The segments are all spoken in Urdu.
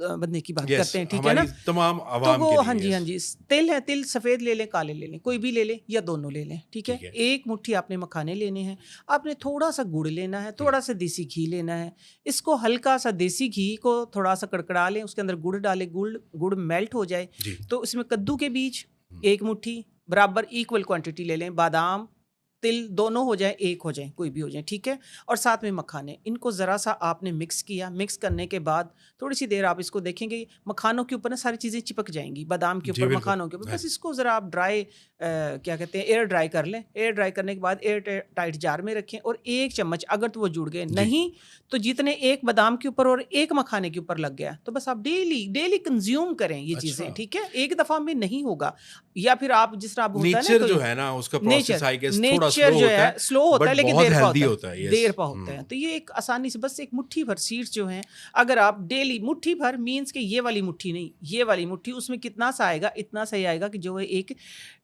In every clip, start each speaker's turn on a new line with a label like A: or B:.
A: بننے کی بات کرتے ہیں, ٹھیک ہے نا,
B: تمام
A: تو
B: عوام
A: وہ
B: کے لیے.
A: ہاں جی ہاں جی, تل ہے, تل سفید لے لیں, کالے لے لیں, کوئی بھی لے لیں یا دونوں لے لیں, ٹھیک ہے. ایک مٹھی آپ نے مکھانے لینے ہیں, آپ نے تھوڑا سا گڑ لینا ہے, تھوڑا سا دیسی گھی لینا ہے, اس کو ہلکا سا دیسی گھی کو تھوڑا سا کڑکڑا لیں, اس کے اندر گڑ ڈالیں, گڑ میلٹ ہو جائے تو اس میں کدو کے بیج ایک مٹھی برابر ایکول کوانٹٹی لے لیں, بادام تل دونوں ہو جائیں, ایک ہو جائیں, کوئی بھی ہو جائیں, ٹھیک ہے. اور ساتھ میں مکھانے, ان کو ذرا سا آپ نے مکس کیا, مکس کرنے کے بعد تھوڑی سی دیر آپ اس کو دیکھیں گے, مکھانوں کے اوپر نا ساری چیزیں چپک جائیں گی, بادام کے اوپر, مکھانوں کے اوپر. بس اس کو ذرا آپ ڈرائی کیا کہتے ہیں ایئر ڈرائی کر لیں. ایئر ڈرائی کرنے کے بعد ایئر ٹائٹ جار میں رکھیں, اور ایک چمچ اگر تو وہ جڑ گئے, نہیں تو جتنے ایک بادام کے اوپر اور ایک مکھانے کے اوپر لگ گیا تو بس آپ ڈیلی کنزیوم کریں یہ چیزیں, ٹھیک ہے. ایک دفعہ میں نہیں ہوگا, یا پھر آپ جس طرح ہوتا ہے
B: نیچر جو ہے نا اس کا پروسیس آئی گیس تھوڑا
A: جو ہے سلو ہوتا ہے لیکن دیر پا ہوتا ہے. تو یہ ایک آسانی سے بس ایک مٹھی بھر سیڈز جو ہیں, اگر آپ ڈیلی مٹھی بھر مینس کہ یہ والی مٹھی نہیں, یہ والی مٹھی, اس میں کتنا سا آئے گا, اتنا سا ہی آئے گا کہ جو ہے ایک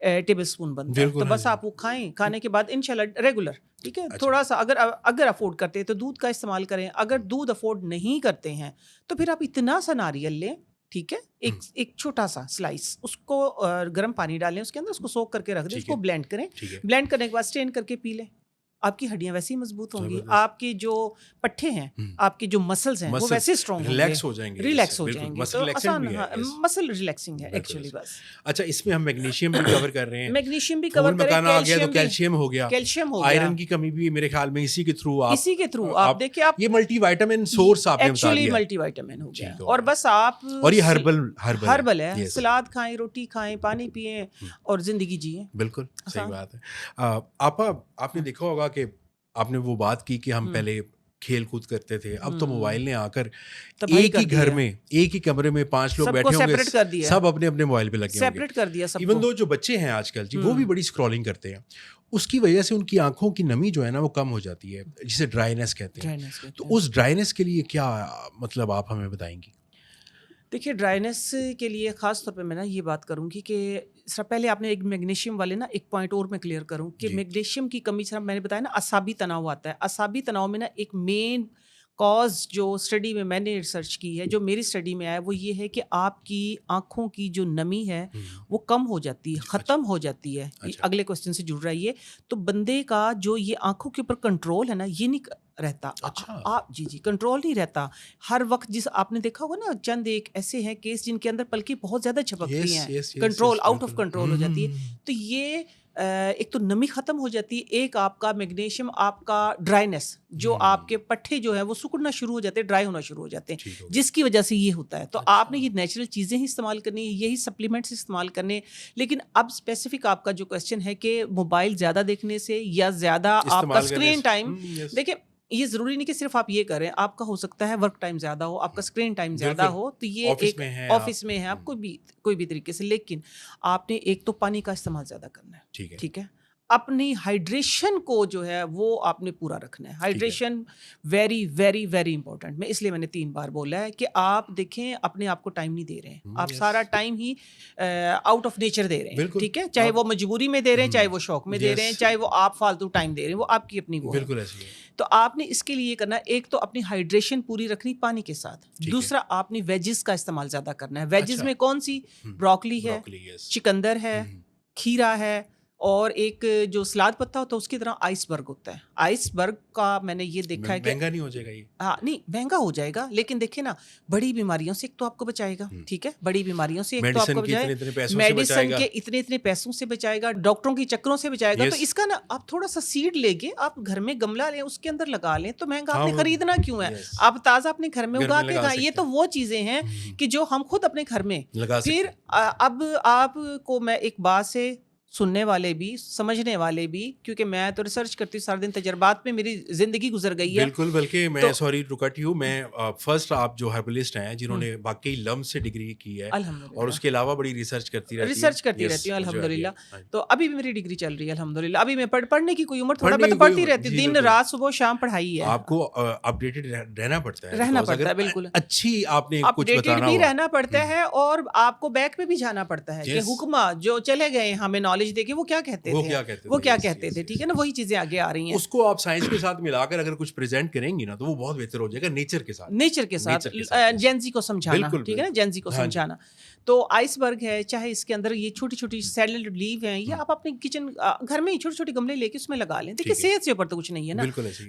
A: ٹیبل اسپون بنتا ہے. تو بس آپ وہ کھائیں, کھانے کے بعد انشاءاللہ ریگولر, ٹھیک ہے. تھوڑا سا اگر افورڈ کرتے ہیں تو دودھ کا استعمال کریں, اگر دودھ افورڈ نہیں کرتے ہیں تو پھر آپ اتنا سا ناریل لیں, ٹھیک ہے, ایک چھوٹا سا سلائس, اس کو گرم پانی ڈالیں اس کے اندر, اس کو سوک کر کے رکھ دیں, اس کو بلینڈ کریں, بلینڈ کرنے کے بعد اسٹرین کر کے پی لیں. آپ کی ہڈیاں ویسے ہی مضبوط ہوں گی, آپ کے جو پٹھے ہیں, آپ کے جو مسلز ہیں وہ ویسے اسٹرانگ ہوں گے, ریلیکس ہو جائیں گے. تو آسان مسل ریلیکسنگ ہے ایکچولی بس.
B: اچھا, اس میں ہم میگنیشیم بھی کور کر رہے ہیں,
A: میگنیشیم بھی کور کریں,
B: کیلشیم ہو گیا, آئرن کی کمی بھی میرے خیال میں اسی کے تھرو آپ دیکھیں, آپ
A: یہ
B: ملٹی وائٹامن سورس آپ نے بتا دیا,
A: ملٹی وائٹامن ہو گیا. اور بس آپ,
B: اور یہ ہربل
A: ہے, سلاد کھائیں, روٹی کھائیں, پانی پئیں اور زندگی جیئیں.
B: بالکل صحیح بات ہے. آپ نے دیکھا ہوگا کہ آپ نے وہ بات کی کہ ہم پہلے کھیل کود کرتے تھے, اب تو موبائل نے آ کر ایک ہی گھر میں, ایک ہی کمرے میں 5 لوگ بیٹھے ہوں گے, سب اپنے اپنے موبائل پہ لگے ہوں گے. ایون دو جو بچے ہیں آج کل جی, وہ بھی بڑی اسکرولنگ کرتے ہیں, اس کی وجہ سے ان کی آنکھوں کی نمی جو ہے نا وہ کم ہو جاتی ہے, جسے ڈرائینس کہتے ہیں. تو اس ڈرائینس کے لیے کیا مطلب آپ ہمیں بتائیں گی؟
A: دیکھیے, ڈرائینس کے لیے خاص طور پہ میں نا یہ بات کروں گی کہ سر پہلے آپ نے ایک میگنیشیم والے نا ایک پوائنٹ اور میں کلیئر کروں کہ میگنیشیم کی کمی سے میں نے بتایا نا اعصابی تناؤ آتا ہے. اعصابی تناؤ میں نا ایک مین کاز جو اسٹڈی میں نے ریسرچ کی ہے, جو میری اسٹڈی میں آیا, وہ یہ ہے کہ آپ کی آنکھوں کی جو نمی ہے وہ کم ہو جاتی ہے, ختم ہو جاتی ہے. اگلے کوسچن سے جڑ رہا ہے یہ, تو بندے کا جو یہ آنکھوں کے اوپر کنٹرول ہے نا, یہ نہیں رہتا. جی کنٹرول نہیں رہتا ہر وقت. جس آپ نے دیکھا ہوگا نا, چند ایک ایسے ہیں کیس جن کے اندر پلکیں بہت زیادہ چھپکتی ہیں, کنٹرول آؤٹ آف کنٹرول ہو جاتی ہے. تو یہ ایک تو نمی ختم ہو جاتی ہے, ایک آپ کا میگنیشیم, آپ کا ڈرائینس, جو آپ کے پٹھے جو ہیں وہ سکڑنا شروع ہو جاتے ہیں, ڈرائی ہونا شروع ہو جاتے ہیں, جس کی وجہ سے یہ ہوتا ہے. تو آپ نے یہ نیچرل چیزیں ہی استعمال کرنی ہے, یہی سپلیمنٹس استعمال کرنے. لیکن اب اسپیسیفک آپ کا جو کوشچن ہے کہ موبائل زیادہ دیکھنے سے یا زیادہ آپ کا اسکرین ٹائم, دیکھیں یہ ضروری نہیں کہ صرف آپ یہ کریں, آپ کا ہو سکتا ہے ورک ٹائم زیادہ ہو, آپ کا اسکرین ٹائم زیادہ ہو, تو یہ ایک آفس میں ہے آپ کوئی بھی طریقے سے, لیکن آپ نے ایک تو پانی کا استعمال زیادہ کرنا ہے, ٹھیک ہے. اپنی ہائیڈریشن کو جو ہے وہ آپ نے پورا رکھنا ہے. Hydration very very very important. اس لیے میں نے 3 بار بولا ہے کہ آپ دیکھیں اپنے آپ کو ٹائم نہیں دے رہے ہیں, آپ سارا ٹائم ہی آؤٹ آف نیچر دے رہے ہیں, ٹھیک ہے. چاہے وہ مجبوری میں دے رہے ہیں, چاہے وہ شوق میں دے رہے ہیں, چاہے وہ آپ فالتو ٹائم دے رہے ہیں, وہ آپ کی اپنی وہ ہے. تو آپ نے اس کے لیے کرنا ہے, ایک تو اپنی ہائیڈریشن پوری رکھنی پانی کے ساتھ, دوسرا آپ نے ویجز کا استعمال زیادہ کرنا ہے. ویجز میں کون سی؟ بروکلی ہے, چکندر ہے, کھیرا ہے, اور ایک جو سلاد پتا ہوتا ہے اس کی طرح آئس برگ ہوتا ہے. آئس برگ کا میں نے یہ دیکھا ہے کہ
B: مہنگا نہیں ہو جائے گا یہ,
A: ہاں نہیں مہنگا ہو جائے گا, لیکن دیکھیں نا بڑی بیماریوں سے ایک تو آپ کو بچائے گا, ٹھیک ہے, بڑی بیماریوں سے ایک تو آپ کو بچائے, میڈیسن کے اتنے پیسوں سے بچائے گا, ڈاکٹروں کی چکروں سے بچائے گا. تو اس کا نا آپ تھوڑا سا سیڈ لے کے آپ گھر میں گملہ لیں, اس کے اندر لگا لیں, تو مہنگا آپ نے خریدنا کیوں ہے, آپ تازہ اپنے گھر میں اگا کے کھائیں. یہ تو وہ چیزیں ہیں کہ جو ہم خود اپنے گھر میں. پھر اب آپ کو میں ایک بات سے سننے والے بھی سمجھنے والے بھی, کیونکہ میں تو ریسرچ کرتی ہوں, سارے دن تجربات میں میری زندگی گزر گئی ہے.
B: بالکل, بلکہ میں سوری ٹو کٹ یو, میں فرسٹ آپ جو ہربلسٹ ہیں جنہوں نے واقعی لم سے ڈگری کی ہے اور اس کے علاوہ بڑی ریسرچ کرتی رہتی ہوں الحمدللہ. تو ابھی بھی میری ڈگری چل رہی ہے الحمدللہ. ابھی میں پڑھنے کی کوئی عمر تھوڑا میں تو پڑھتی رہتی ہوں, دن رات صبح شام پڑھائی ہے. آپ کو اپڈیٹڈ رہنا پڑتا
A: ہے, بالکل
B: اچھی آپ نے کچھ
A: اپڈیٹڈ بھی رہنا پڑتا ہے, اور آپ کو بیک پہ بھی جانا پڑتا ہے کہ حکمہ جو چلے گئے ہمیں نالج دے کے وہ کیا کہتے تھے ٹھیک ہے نا, وہی چیزیں آگے آ رہی ہیں.
B: اس کو آپ سائنس کے ساتھ ملا کر اگر کچھ پریزنٹ کریں گی نا تو وہ بہت بہتر ہو جائے گا, نیچر کے ساتھ
A: جینزی کو سمجھانا, ٹھیک ہے نا, جینزی کو سمجھانا. تو آئس برگ ہے, چاہے اس کے اندر یہ چھوٹی چھوٹی سیلڈ لیو ہیں, یہ آپ اپنے کچن گھر میں ہی چھوٹے چھوٹے گملے لے کے اس میں لگا لیں. دیکھیے صحت سے اوپر تو کچھ نہیں ہے نا.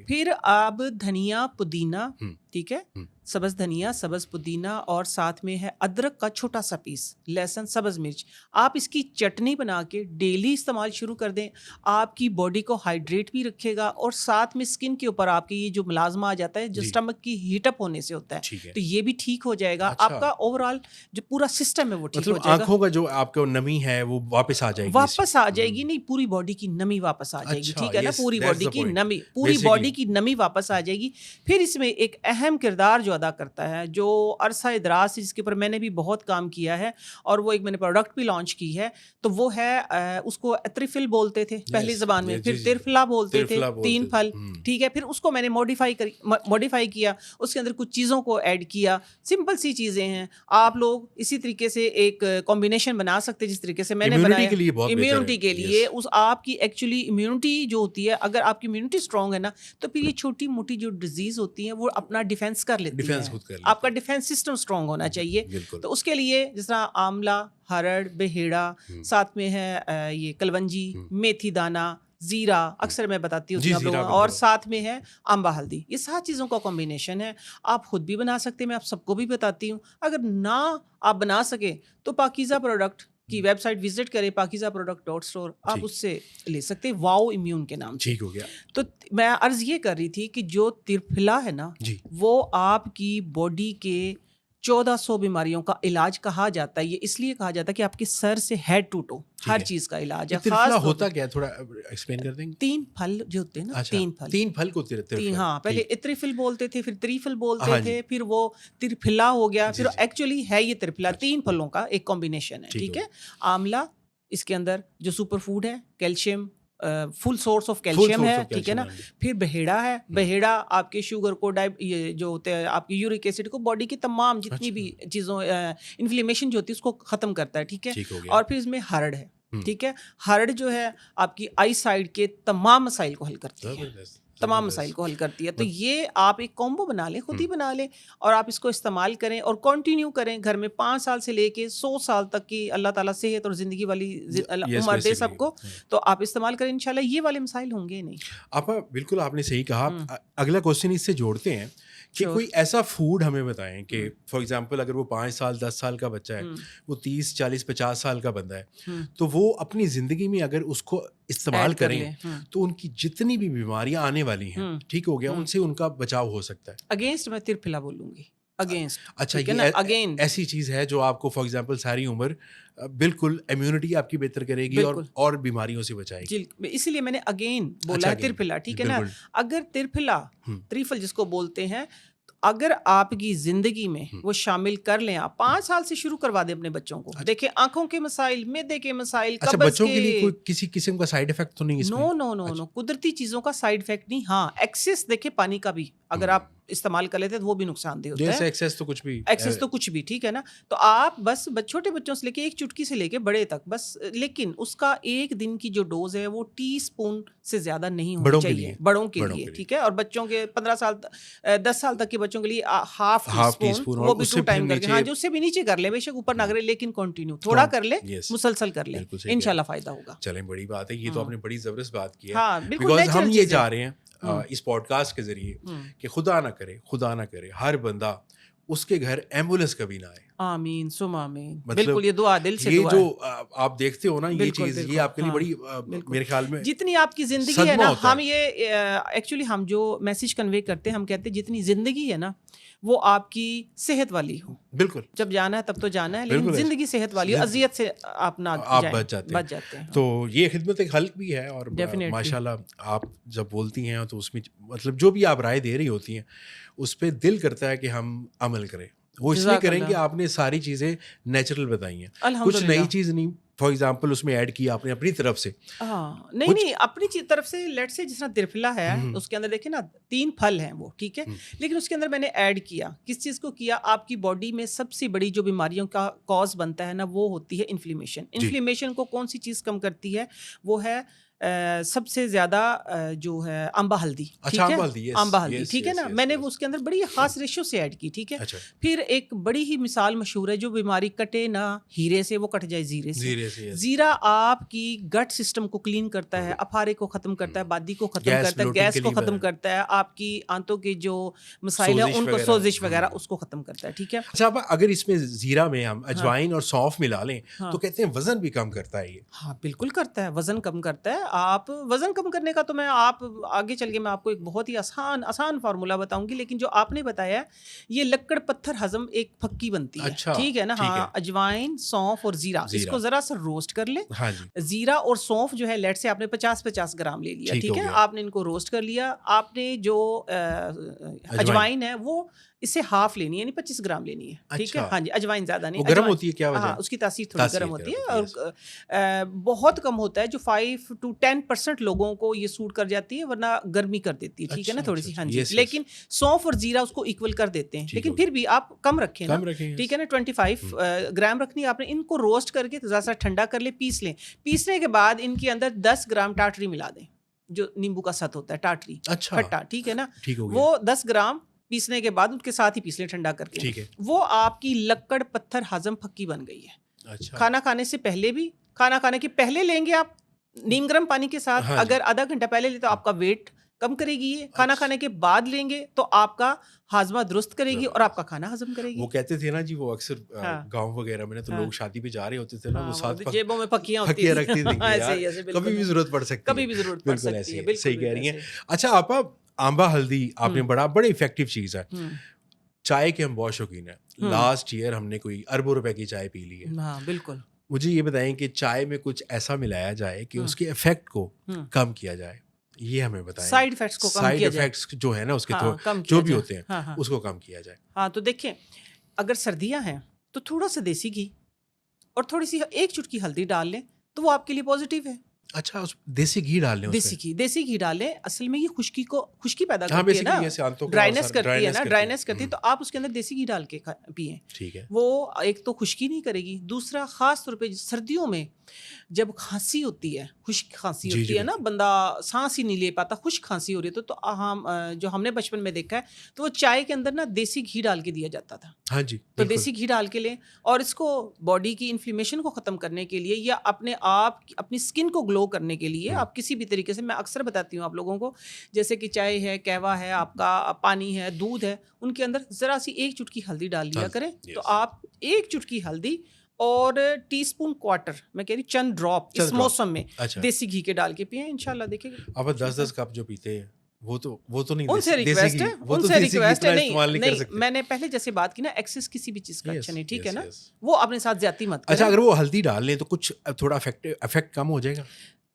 A: پھر آپ دھنیا, پودینہ, ٹھیک ہے, سبز دھنیا, سبز پودینہ, اور ساتھ میں ہے ادرک کا چھوٹا سا پیس, لہسن, سبز مرچ. آپ اس کی چٹنی بنا کے ڈیلی استعمال شروع کر دیں, آپ کی باڈی کو ہائیڈریٹ بھی رکھے گا, اور ساتھ میں اسکن کے اوپر آپ کے یہ جو ملازمہ آ جاتا ہے جو اسٹمک کی ہیٹ اپ ہونے سے ہوتا ہے, تو یہ بھی ٹھیک ہو جائے گا. آپ کا اوور آل جو پورا سسٹم ہے وہ ٹھیک ہو جائے گا.
B: آنکھوں کا جو آپ کو نمی ہے وہ واپس آ جائے گی,
A: نہیں پوری باڈی کی نمی واپس آ جائے گی, ٹھیک ہے نا, پوری باڈی کی نمی واپس آ جائے گی. پھر اس میں ایک اہم کردار جو ادا کرتا ہے, جو عرصہ دراز جس کے اوپر میں نے بھی بہت کام کیا ہے, اور وہ ایک میں نے پروڈکٹ بھی لانچ کی ہے, تو وہ ہے اس کو ایتریفل بولتے تھے پہلی زبان میں, پھر ترفلا بولتے تھے, 3 پھل, ٹھیک ہے. پھر اس کو میں نے موڈیفائی کیا, اس کے اندر کچھ چیزوں کو ایڈ کیا. سمپل سی چیزیں ہیں, آپ لوگ اسی طریقے سے ایک کمبینیشن بنا سکتے جس طریقے سے میں نے بنایا امیونٹی کے لیے. اس آپ کی ایکچولی امیونٹی جو ہوتی ہے, اگر آپ کی امیونٹی اسٹرانگ ہے نا, تو پھر یہ چھوٹی موٹی جو ڈیزیز ہوتی ہیں وہ اپنا ڈیفینس کر لیتی ہیں. آپ کا ڈیفینس سسٹم اسٹرانگ ہونا چاہیے. تو اس کے لیے جس طرح آملہ, ہرڑ, بہیڑا, ساتھ میں ہے یہ کلونجی, میتھی دانہ, زیرہ, اکثر میں بتاتی ہوں آپ لوگوں, اور ساتھ میں ہے آمبا ہلدی. یہ 7 چیزوں کا کمبینیشن ہے. آپ خود بھی بنا سکتے ہیں, میں آپ سب کو بھی بتاتی ہوں. اگر نہ آپ بنا سکیں تو پاکیزہ پروڈکٹ کی ویب سائٹ وزٹ کریں, pakizaproduct.store, آپ اس سے لے سکتے ہیں, واؤ امیون کے نام سے.
B: ٹھیک ہو گیا.
A: تو میں عرض یہ کر رہی تھی کہ جو ترفلا ہے نا, وہ آپ کی باڈی کے 1400 بیماریوں کا علاج کہا جاتا ہے. یہ اس لیے کہا جاتا ہے کہ آپ کے سر سے ہیڈ ٹو ٹو ہر چیز کا علاج ہے.
B: ترفلا ہوتا کیا ہے, تھوڑا ایکسپلین کر دیں گے.
A: 3 پھل جو ہوتے ہیں نا,
B: 3 پھل کو ترفلا,
A: ہاں, پہلے اتریفل بولتے تھے, پھر تریفل بولتے تھے, پھر وہ ترفلا ہو گیا, پھر ایکچولی ہے یہ ترفلا 3 پھلوں کا ایک کمبینیشن ہے, ٹھیک ہے. آملہ, اس کے اندر جو سپر فوڈ ہے, calcium, full source of calcium ہے, ٹھیک ہے نا. پھر بہیڑا ہے, بہیڑا آپ کے شوگر کو, یہ جو ہوتے ہیں آپ کی یورک ایسڈ کو, باڈی کی تمام جتنی بھی چیزوں انفلیمیشن جو ہوتی ہے اس کو ختم کرتا ہے, ٹھیک ہے. اور پھر اس میں ہرڑ ہے, ٹھیک ہے. ہرڑ جو ہے آپ کی آئی سائڈ کے تمام مسائل کو حل کرتی ہے, تمام مسائل کو حل کرتی ہے. تو یہ آپ ایک کومبو بنا لیں, خود ہی بنا لیں, اور آپ اس کو استعمال کریں اور کنٹینیو کریں گھر میں 5 سال سے لے کے 100 سال تک کی اللہ تعالیٰ صحت اور زندگی والی عمر دے سب کو. تو آپ استعمال کریں, انشاءاللہ یہ والے مسائل ہوں گے نہیں.
B: آپ بالکل, آپ نے صحیح کہا. اگلا کوشچن اس سے جوڑتے ہیں کہ کوئی ایسا فوڈ ہمیں بتائیں کہ فار ایگزامپل اگر وہ 5 سال 10 سال کا بچہ ہے, وہ 30 40 50 سال کا بندہ ہے, تو وہ اپنی زندگی میں اگر اس کو استعمال کریں تو ان کی جتنی بھی بیماریاں آنے والی ہیں, ٹھیک ہو گیا, ان سے ان کا بچاؤ ہو سکتا ہے.
A: اگینسٹ میں ترفلا بولوں گی, اگینسٹ.
B: اچھا, یہ ایسی چیز ہے جو آپ کو فار ایگزامپل ساری عمر بالکل امیونٹی آپ کی بہتر کرے گی اور بیماریوں سے بچائے گی.
A: اسی لیے میں نے اگین بولا ہے ترفلا, ٹھیک ہے نا. اگر ترفلا, تریفل جس کو بولتے ہیں, اگر آپ کی زندگی میں وہ شامل کر لیں, آپ 5 سال سے شروع کروا دیں اپنے بچوں کو. دیکھیں آنکھوں کے مسائل, معدے کے مسائل,
B: بچوں کے لیے کوئی کسی قسم کا سائیڈ افیکٹ تو نہیں اس میں؟
A: نو, قدرتی چیزوں کا سائیڈ افیکٹ نہیں. ہاں, ایکسس دیکھیں پانی کا بھی اگر آپ استعمال کر لیتے تو وہ بھی نقصان دہ ہوتا ہے.
B: ایکسس تو کچھ بھی,
A: ٹھیک ہے نا. تو آپ بس چھوٹے بچوں سے لے کے ایک چٹکی سے لے کے بڑے تک بس, لیکن اس کا ایک دن کی جو ڈوز ہے وہ ٹی اسپون سے زیادہ نہیں ہونی چاہیے بڑوں کے لیے, ٹھیک ہے. اور بچوں کے 15 سال 10 سال تک کے بچوں کے لیے ہاف ٹی اسپون, وہ بھی 2 ٹائم کر کے, ہاں, جو اس سے بھی نیچے کر لے, بے شک اوپر نہ کرے, لیکن کنٹینیو تھوڑا کر لے, مسلسل کر لے, انشاءاللہ فائدہ ہوگا.
B: چلیں, بڑی بات ہے یہ تو آپ نے بڑی زبردست بات کی ہے.
A: ہاں بالکل,
B: ہم یہ چاہ رہے ہیں اس پوڈ کاسٹ کے ذریعے کہ خدا نہ کرے ہر بندہ اس کے گھر ایمبولینس کبھی نہ آئے.
A: آمین سم آمین. بالکل, یہ دعا دل سے,
B: یہ جو آپ دیکھتے ہو نا, یہ چیز یہ آپ کے لیے بڑی, میرے خیال میں
A: جتنی آپ کی زندگی ہے نا, ہم یہ ایکچولی ہم جو میسج کنوے کرتے ہیں, ہم کہتے ہیں جتنی زندگی ہے نا وہ آپ کی صحت والی ہو.
B: بالکل,
A: جب جانا ہے تب تو جانا ہے, لیکن زندگی صحت والی ہو, اذیت سے آپ نہ
B: بچ جاتے ہیں. تو یہ خدمت ایک حلق بھی ہے, اور ماشاءاللہ آپ جب بولتی ہیں تو اس میں مطلب جو بھی آپ رائے دے رہی ہوتی ہیں اس پہ دل کرتا ہے کہ ہم عمل کریں. وہ اس لیے کریں کہ آپ نے ساری چیزیں نیچرل بتائی ہیں, کچھ نئی چیز نہیں فار ایگزامپل اس میں ایڈ کیا آپ نے اپنی طرف سے.
A: ہاں نہیں اپنی طرف سے لیٹ سے جس طرح ترفلا ہے اس کے اندر دیکھیں نا 3 پھل ہیں وہ, ٹھیک ہے, لیکن اس کے اندر میں نے ایڈ کیا کس چیز کو کیا, آپ کی باڈی میں سب سے بڑی جو بیماریوں کا کاز بنتا ہے نا وہ ہوتی ہے انفلیمیشن. انفلیمیشن کو کون سی چیز کم کرتی ہے, وہ ہے سب سے زیادہ جو ہے امبا ہلدی, ٹھیک ہے, امبا ہلدی, ٹھیک ہے نا. میں نے اس کے اندر بڑی خاص ریشو سے ایڈ کی, ٹھیک ہے. پھر ایک بڑی ہی مثال مشہور ہے, جو بیماری کٹے نہ ہیرے سے وہ کٹ جائے زیرے سے. زیرہ آپ کی گٹ سسٹم کو کلین کرتا ہے, افارے کو ختم کرتا ہے, بادی کو ختم کرتا ہے, گیس کو ختم کرتا ہے, آپ کی آنتوں کے جو مسائل ہیں ان کو, سوزش وغیرہ اس کو ختم کرتا ہے, ٹھیک ہے.
B: اچھا اگر اس میں زیرہ میں ہم اجوائن اور سونف ملا لیں تو کہتے ہیں وزن بھی کم کرتا ہے یہ.
A: ہاں بالکل کرتا ہے, وزن کم کرتا ہے. آپ وزن کم کرنے کا تو میں آپ آگے چل کے میں آپ کو ایک بہت ہی آسان فارمولا بتاؤں گی, لیکن جو آپ نے بتایا یہ لکڑ پتھر ہضم ایک پھکی بنتی ہے, ٹھیک ہے نا. ہاں اجوائن, سونف اور زیرہ, اس کو ذرا سا روسٹ کر لیں. زیرہ اور سونف جو ہے لیٹ سے آپ نے 50 گرام لے لیا, ٹھیک ہے, آپ نے ان کو روسٹ کر لیا. آپ نے جو اجوائن ہے وہ اس سے ہاف لینی ہے, یعنی 25 گرام لینی ہے, ٹھیک ہے. ہاں جی, اجوائن زیادہ نہیں,
B: گرم ہوتی ہے کیا وجہ؟
A: ہاں اس کی تاثیر تھوڑی گرم ہوتی ہے اور بہت کم ہوتا ہے, جو 5 to 10% لوگوں کو یہ سوٹ کر جاتی ہے, ورنہ گرمی کر دیتی ہے, ٹھیک ہے نا, تھوڑی سی. ہاں جی, لیکن سونف اور زیرہ اس کو ایکول کر دیتے ہیں, لیکن پھر بھی آپ کم رکھیں نا, ٹھیک ہے نا. 25 گرام رکھنی آپ نے. ان کو روسٹ کر کے ذرا سا ٹھنڈا کر لیں, پیس لیں. پیسنے کے بعد ان کے اندر 10 گرام ٹاٹری ملا دیں, جو نیمبو کا سات ہوتا ہے, ٹاٹری کھٹا, ٹھیک ہے نا. وہ 10 گرام پیسنے کے بعد ان کے ساتھ ہی پیس لیں ٹھنڈا کر کے. وہ آپ کی لکڑ پتھر ہضم پھکی بن گئی ہے. کھانا کھانے سے پہلے بھی, کھانا کھانے کے پہلے لیں گے آپ نیم گرم پانی کے ساتھ, اگر آدھا گھنٹہ پہلے لیں تو آپ کا ویٹ کم کرے گی یہ. کھانا کھانے کے بعد لیں گے تو آپ کا ہاضمہ درست کرے گی اور آپ کا کھانا ہضم کرے گی.
B: وہ کہتے تھے نا جی, وہ اکثر گاؤں وغیرہ میں تو لوگ شادی پہ جا رہے ہوتے تھے نا, وہ ساتھ
A: جیبوں میں پکیاں
B: رکھتی تھیں, کبھی بھی ضرورت پڑ سکتی ہے,
A: کبھی بھی ضرورت پڑ سکتی ہے.
B: صحیح کہہ رہی ہیں. اچھا آپا, آمبا ہلدی آپ نے بڑی افیکٹو چیز ہے. چائے کے ہم بہت شوقین ہیں. لاسٹ ایئر ہم نے کوئی اربوں روپے کی چائے پی لی ہے.
A: ہاں بالکل.
B: مجھے یہ بتائیں کہ چائے میں کچھ ایسا ملایا جائے کہ اس کے افیکٹ کو کم کیا جائے, یہ ہمیں بتائیں.
A: سائیڈ افیکٹس کو کم کیا جائے, سائیڈ
B: افیکٹس جو ہے نا اس کے جو بھی ہوتے ہیں اس کو کم کیا جائے.
A: ہاں تو دیکھیں, اگر سردیاں ہیں تو تھوڑا سا دیسی گھی اور تھوڑی سی 1 چٹکی ہلدی ڈال لیں تو وہ آپ کے لیے پازیٹیو ہے.
B: اچھا, دیسی گھی ڈال لیں,
A: دیسی گھی ڈالیں. اصل میں یہ خشکی پیدا کرتی ہے نا, ڈرائنس کرتی ہے نا, ڈرائنس کرتی ہے, تو آپ اس کے اندر دیسی گھی ڈال کے پئیں, ٹھیک ہے. وہ ایک تو خشکی نہیں کرے گی, دوسرا خاص طور پہ سردیوں میں جب کھانسی ہوتی ہے, خشک کھانسی ہوتی ہے نا, بندہ سانس ہی نہیں لے پاتا, خشک کھانسی ہو رہی ہے, تو جو ہم نے بچپن میں دیکھا ہے تو وہ چائے کے اندر نا دیسی گھی ڈال کے دیا جاتا تھا.
B: ہاں جی,
A: تو دیسی گھی ڈال کے لیں, اور اس کو باڈی کی انفلیمیشن کو ختم کرنے کے لیے یا اپنے آپ اپنی اسکن کو گلو کرنے کے لیے آپ کسی بھی طریقے سے, میں اکثر بتاتی ہوں آپ لوگوں کو, جیسے کہ چائے ہے, قہوہ ہے, آپ کا پانی ہے, دودھ ہے, ان کے اندر ذرا سی 1 چٹکی ہلدی ڈال لیا کریں. تو آپ 1 چٹکی ہلدی اور ٹی اسپون کوارٹر, میں کہہ رہی چند ڈراپ اس موسم میں دیسی گھی کے ڈال کے پئیں, انشاءاللہ دیکھیں.
B: اب 10 کپ جو پیتے ہیں وہ تو نہیں,
A: ان سے ریکویسٹ ہے, نہیں میں نے پہلے جیسے بات کی نا, ایکسس کسی بھی چیز کا اچھا نہیں, ٹھیک ہے نا, وہ اپنے ساتھ زیادتی مت کریں.
B: اچھا اگر وہ ہلدی ڈال لیں تو کچھ تھوڑا افیکٹ کم ہو جائے گا.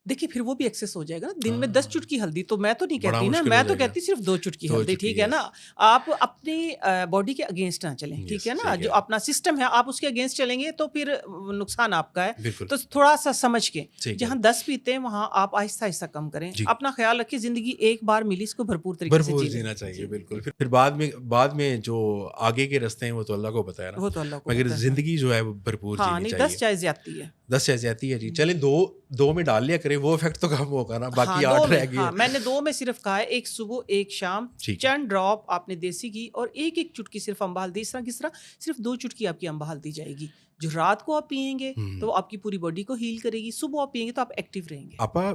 A: دیکھیے پھر وہ بھی ایکسس ہو جائے گا نا. دن میں 10 چٹکی ہلدی تو میں تو نہیں کہتی نا, میں تو کہتی صرف 2 چٹکی ہلدی, ٹھیک ہے نا. آپ اپنی باڈی کے اگینسٹ نہ چلیں, ٹھیک ہے نا. جو اپنا سسٹم ہے آپ اس کے اگینسٹ چلیں گے تو پھر نقصان آپ کا ہے. تو تھوڑا سا سمجھ کے, جہاں 10 پیتے ہیں وہاں آپ آہستہ آہستہ کم کریں. اپنا خیال رکھیں, زندگی ایک بار ملی, اس کو بھرپور طریقے سے
B: جینا چاہیے. بالکل. پھر بعد میں جو آگے کے راستے ہیں وہ تو اللہ کو پتہ ہے نا,
A: وہ تو اللہ کو,
B: مگر زندگی جو ہے وہ بھرپور جینی چاہیے.
A: 10 چائے زیادتی ہے,
B: 10 چائے زیادتی ہے. جی چلیں 2 میں ڈال لیا کریں, وہ افیکٹ تو کم ہوگا نا, باقی 8 رہ گئی.
A: میں نے 2 میں صرف کہا ہے, 1 صبح 1 شام, چند ڈراپ آپ نے دیسی گھی اور 1 چٹکی صرف امبا ہلدی. کس طرح صرف 2 چٹکی آپ کی امبا ہلدی جائے گی, جو رات کو آپ پئیں گے تو آپ کی پوری باڈی کو ہیل کرے گی, صبح آپ پئیں گے تو آپ ایکٹیو رہیں گے.
B: آپا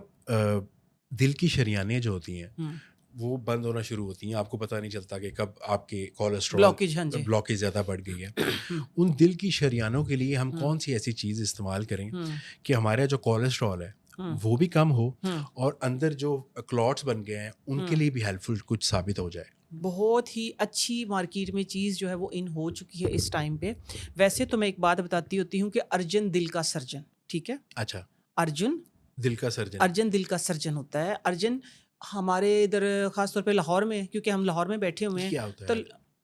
B: دل کی شریانیں جو ہوتی ہیں وہ بند ہونا شروع ہوتی ہیں, آپ کو پتہ نہیں چلتا کہ کب آپ کے کولیسٹرول بلاکیج زیادہ بڑھ گئی ہے. ان دل کی شریانوں کے لیے ہم کون سی ایسی چیز استعمال کریں کہ ہمارا جو کولیسٹرول ہے وہ بھی کم ہو اور اندر جو کلاٹس بن گئے ہیں ان کے لیے بھی ہیلپ فل کچھ ثابت ہو جائے؟
A: بہت ہی اچھی مارکیٹ میں چیز جو ہے وہ ان ہو چکی ہے اس ٹائم پہ. ویسے تو میں ایک بات بتاتی ہوتی ہوں کہ ارجن دل کا سرجن, ٹھیک ہے.
B: اچھا,
A: ارجن
B: دل کا
A: سرجن ہوتا ہے. ارجن ہمارے ادھر خاص طور پہ لاہور میں, کیونکہ ہم لاہور میں بیٹھے ہوئے ہیں, تو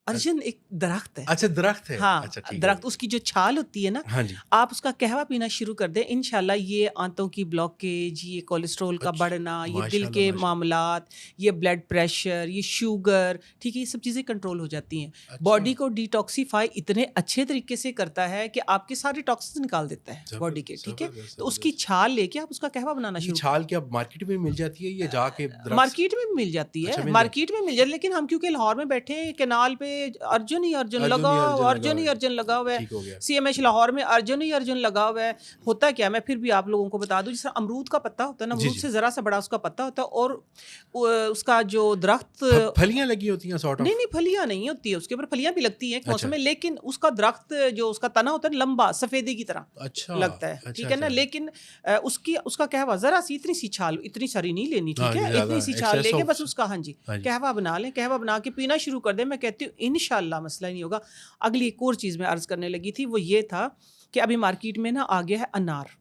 A: ارجن ایک درخت ہے.
B: اچھا درخت ہے.
A: ہاں
B: اچھا ٹھیک
A: درخت, اس کی جو چھال ہوتی ہے نا,
B: ہاں جی
A: آپ اس کا قہوہ پینا شروع کر دیں, انشاءاللہ یہ آنتوں کی بلاکیج, یہ کولیسٹرول کا بڑھنا, یہ دل کے معاملات, یہ بلڈ پریشر, یہ شوگر, ٹھیک ہے, یہ سب چیزیں کنٹرول ہو جاتی ہیں. باڈی کو ڈیٹاکسیفائی اتنے اچھے طریقے سے کرتا ہے کہ آپ کے سارے ٹاکسنز نکال دیتا ہے باڈی کے, ٹھیک ہے. تو اس کی چھال لے کے آپ اس کا قہوہ بنانا شروع.
B: چھال کیا مارکیٹ میں مل جاتی ہے یا جا کے؟
A: مارکیٹ میں مل جاتی ہے, مارکیٹ میں مل جاتی ہے, لیکن ہم کیونکہ لاہور میں بیٹھے ہیں, کینال پہ ارجن ہی ارجن لگا ہوا ہے, سی ایم ایچ لاہور میں ارجن ہی ارجن لگا ہوا ہے. ہوتا کیا, میں پھر بھی آپ لوگوں کو بتا دوں, جس طرح امرود کا پتا ہوتا ہے نا, امرود سے ذرا سا بڑا اس کا پتا ہوتا ہے, اور اس کا جو درخت
B: پھلیاں لگی ہوتی ہیں سارٹ آف.
A: نہیں پھلیاں نہیں ہوتی ہے اس کے اوپر, پھلیاں بھی لگتی ہیں ایک موسم میں, لیکن اس کا درخت جو اس کا تنا ہوتا ہے لمبا سفیدی کی طرح لگتا ہے, ٹھیک ہے نا. لیکن اس کا قہوہ ذرا سی اتنی سی چھال, اتنی ساری نہیں لینی, ٹھیک ہے, اتنی سی چھال لے کے بس اس کا, ہاں جی, قہوہ بنا لیں, قہوہ بنا کے پینا شروع کر دیں. میں کہتی ہوں انشاءاللہ مسئلہ نہیں ہوگا. اگلی ایک اور چیز میں عرض کرنے لگی تھی, وہ یہ تھا کہ ابھی مارکیٹ میں نا آ گیا ہے انار,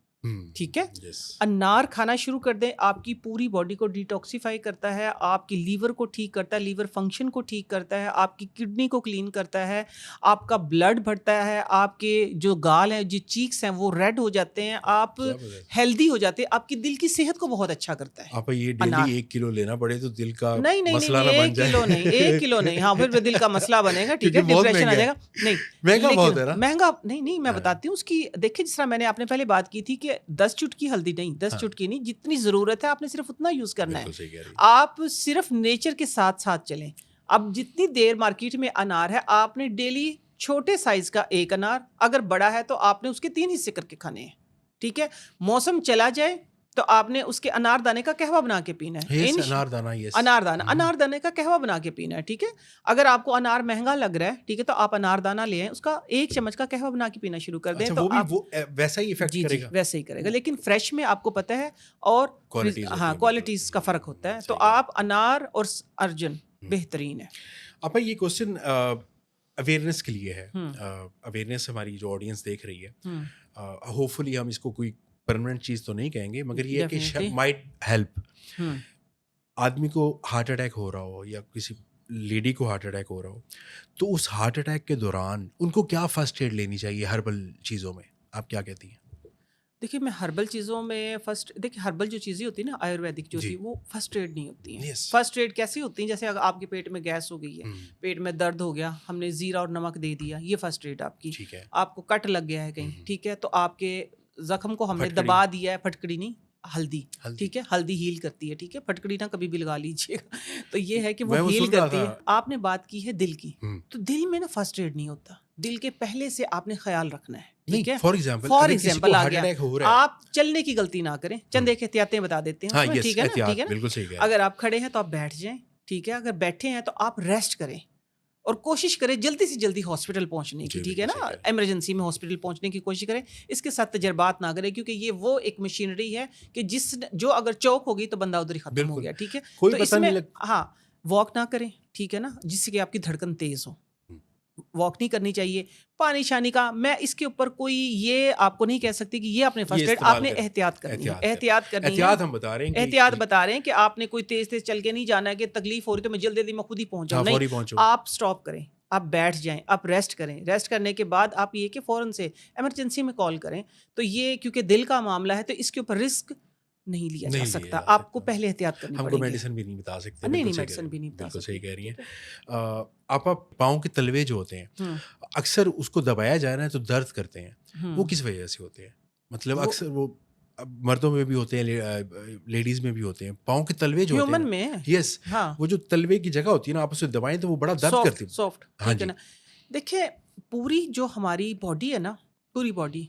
A: ٹھیک ہے. انار کھانا شروع کر دیں, آپ کی پوری باڈی کو ڈیٹاکسیفائی کرتا ہے, آپ کی لیور کو ٹھیک کرتا ہے, لیور فنکشن کو ٹھیک کرتا ہے, آپ کی کڈنی کو کلین کرتا ہے, آپ کا بلڈ بڑھتا ہے, آپ کے جو گال ہیں, جو چیکس ہیں وہ ریڈ ہو جاتے ہیں, آپ ہیلدی ہو جاتے ہیں, آپ کی دل کی صحت کو بہت اچھا کرتا ہے.
B: آپ یہ ڈیلی 1 کلو لینا پڑے تو دل کا مسئلہ
A: نہیں,
B: نہ بن جائے.
A: 1 کلو نہیں, ہاں پھر دل کا مسئلہ بنے گا, ٹھیک ہے, ڈپریشن آ جائے گا. نہیں
B: مہنگا بہت ہے نا,
A: مہنگا نہیں, میں بتاتی ہوں اس کی. دیکھیں جس طرح میں نے آپ نے پہلے بات کی تھی کہ 10 چٹکی ہلدی نہیں, 10 چٹکی نہیں, جتنی ضرورت ہے آپ نے صرف اتنا یوز کرنا ہے. آپ صرف نیچر کے ساتھ ساتھ چلیں. اب جتنی دیر مارکیٹ میں انار ہے, آپ نے ڈیلی چھوٹے سائز کا 1 انار, اگر بڑا ہے تو آپ نے اس کے 3 حصے کر کے کھانے ہیں, ٹھیک ہے. موسم چلا جائے تو آپ نے اس کے انار دانے کا قہوہ بنا کے پینا ہے. انار دانے کا قہوہ بنا کے پینا ہے, ٹھیک ہے. اگر آپ کو انار مہنگا لگ رہا ہے, ٹھیک ہے, تو آپ انار دانہ لے آئیں, اس کا 1 چمچ کا قہوہ بنا کے پینا شروع کر دیں, تو آپ
B: ویسا ہی ایفیکٹ کرے گا.
A: ویسے ہی کرے گا, لیکن فریش میں آپ کو پتہ ہے, اور ہاں کوالٹیز کا فرق ہوتا ہے. تو آپ انار اور ارجن بہترین ہے.
B: آپ یہ کوشچن اویئرنیس کے لیے ہے. اویئرنیس ہماری جو آڈینس دیکھ رہی ہے, ہوپ فلی ہم اس کو کوئی پرماننٹ چیز تو نہیں کہیں گے, مگر یہ کہ مائٹ ہیلپ. آدمی کو ہارٹ اٹیک ہو رہا ہو یا کسی لیڈی کو ہارٹ اٹیک ہو رہا ہو, تو اس ہارٹ اٹیک کے دوران ان کو کیا فرسٹ ایڈ لینی چاہیے ہربل چیزوں میں؟ آپ کیا کہتی ہیں؟
A: دیکھیے میں ہربل چیزوں میں دیکھیے ہربل جو چیزیں ہوتی ہیں نا, آیورویدک جو ہوتی ہے, وہ فرسٹ ایڈ نہیں ہوتی ہیں. فرسٹ ایڈ کیسی ہوتی ہیں, جیسے اگر آپ کے پیٹ میں گیس ہو گئی ہے, پیٹ میں درد ہو گیا, ہم نے زیرہ اور نمک دے دیا, یہ فرسٹ ایڈ آپ کی. آپ کو کٹ لگ گیا ہے کہیں, ٹھیک ہے, تو آپ کے زخم کو ہم نے دبا دیا ہے, پھٹکڑی نہیں, ہلدی, ٹھیک ہے, ہلدی ہیل کرتی ہے, ٹھیک ہے, پھٹکڑی نہ کبھی بھی لگا لیجیے گا. تو یہ ہے کہ وہ ہیل کرتی ہے. آپ نے بات کی ہے دل کی, تو دل میں نا فرسٹ ایڈ نہیں ہوتا, دل کے پہلے سے آپ نے خیال رکھنا ہے, ٹھیک ہے. فار ایگزامپل آ گیا, آپ چلنے کی غلطی نہ کریں, چند ایک احتیاطیں بتا دیتے ہیں, ٹھیک ہے نا, ٹھیک ہے. اگر آپ کھڑے ہیں تو آپ بیٹھ جائیں, ٹھیک ہے, اگر بیٹھے ہیں تو آپ ریسٹ کریں, اور کوشش کریں جلدی سے جلدی ہاسپٹل پہنچنے کی, ٹھیک ہے نا, ایمرجنسی میں ہاسپٹل پہنچنے کی کوشش کریں. اس کے ساتھ تجربات نہ کریں, کیونکہ یہ وہ ایک مشینری ہے کہ جو اگر چوک ہوگی تو بندہ ادھر ہی ختم ہو گیا, ٹھیک ہے. تو اس میں ہاں واک نہ کریں, ٹھیک ہے نا, جس سے کہ آپ کی دھڑکن تیز ہو. واک نہیں کرنی چاہیے. پانی شانی کا میں اس کے اوپر کوئی یہ آپ کو نہیں کہہ سکتی کہ یہ آپ نے فرسٹ ایڈ, آپ نے احتیاط کرنی ہے, احتیاط
B: ہم بتا رہے ہیں,
A: احتیاط بتا رہے ہیں کہ آپ نے کوئی تیز چل کے نہیں جانا ہے کہ تکلیف ہو رہی تو میں جلدی میں خود ہی پہنچ جاؤں, نہیں, آپ سٹاپ کریں, آپ بیٹھ جائیں, آپ ریسٹ کریں. ریسٹ کرنے کے بعد آپ یہ کہ فوراً سے ایمرجنسی میں کال کریں. تو یہ کیونکہ دل کا معاملہ ہے تو اس کے اوپر رسک نہیں لیا جا سکتا, آپ کو پہلے احتیاط کرنی پڑے گی.
B: ہم کو میڈیسن بھی نہیں بتا سکتے.
A: نہیں, میڈیسن بھی نہیں بتا سکتے.
B: بالکل صحیح کہہ رہی ہیں آپ. پاؤں کے تلوے جو ہوتے ہیں اکثر اس کو دبایا جائے نا تو درد کرتے ہیں, وہ کس وجہ سے ہوتے ہیں؟ مطلب اکثر وہ مردوں میں بھی ہوتے ہیں, لیڈیز میں بھی ہوتے ہیں, پاؤں کے تلوے جو ہوتے ہیں, یس, وہ جو تلوے کی جگہ ہوتی ہے نا, آپ اسے دبائیں تو وہ بڑا درد کرتی ہے.
A: سافٹ, ٹھیک ہے نا. دیکھیں پوری جو ہماری باڈی ہے نا, پوری باڈی,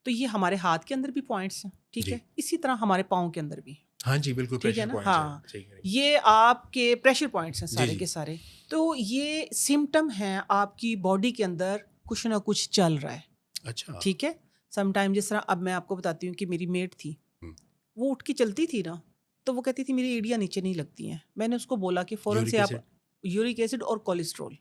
A: تو یہ ہمارے ہاتھ کے اندر بھی پوائنٹس ہیں, ٹھیک ہے, اسی طرح ہمارے پاؤں کے اندر بھی.
B: ہاں جی بالکل,
A: ٹھیک ہے نا. ہاں یہ آپ کے پریشر پوائنٹس ہیں سارے کے سارے. تو یہ سمٹم ہیں آپ کی باڈی کے اندر کچھ نہ کچھ چل رہا ہے.
B: اچھا,
A: ٹھیک ہے. سم ٹائم جس طرح اب میں آپ کو بتاتی ہوں کہ میری میٹ تھی, وہ اٹھ کے چلتی تھی نا, تو وہ کہتی تھی میری ایڑیاں نیچے نہیں لگتی ہیں. میں نے اس کو بولا کہ فوراً سے آپ یورک ایسڈ اور کولیسٹرول,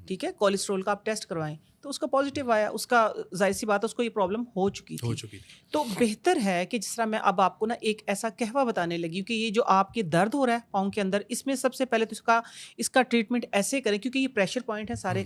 A: ٹھیک ہے, کولیسٹرول کا آپ ٹیسٹ کروائیں تو اس کا پازیٹیو آیا, اس کا ظاہر سی بات ہے اس کو یہ پرابلم ہو چکی تھی. تو بہتر ہے کہ جس طرح میں اب آپ کو نا ایک ایسا قہوہ بتانے لگی کہ یہ جو آپ کے درد ہو رہا ہے پاؤں کے اندر, اس میں سب سے پہلے تو اس کا ٹریٹمنٹ ایسے کریں, کیونکہ یہ پریشر پوائنٹ ہے سارے,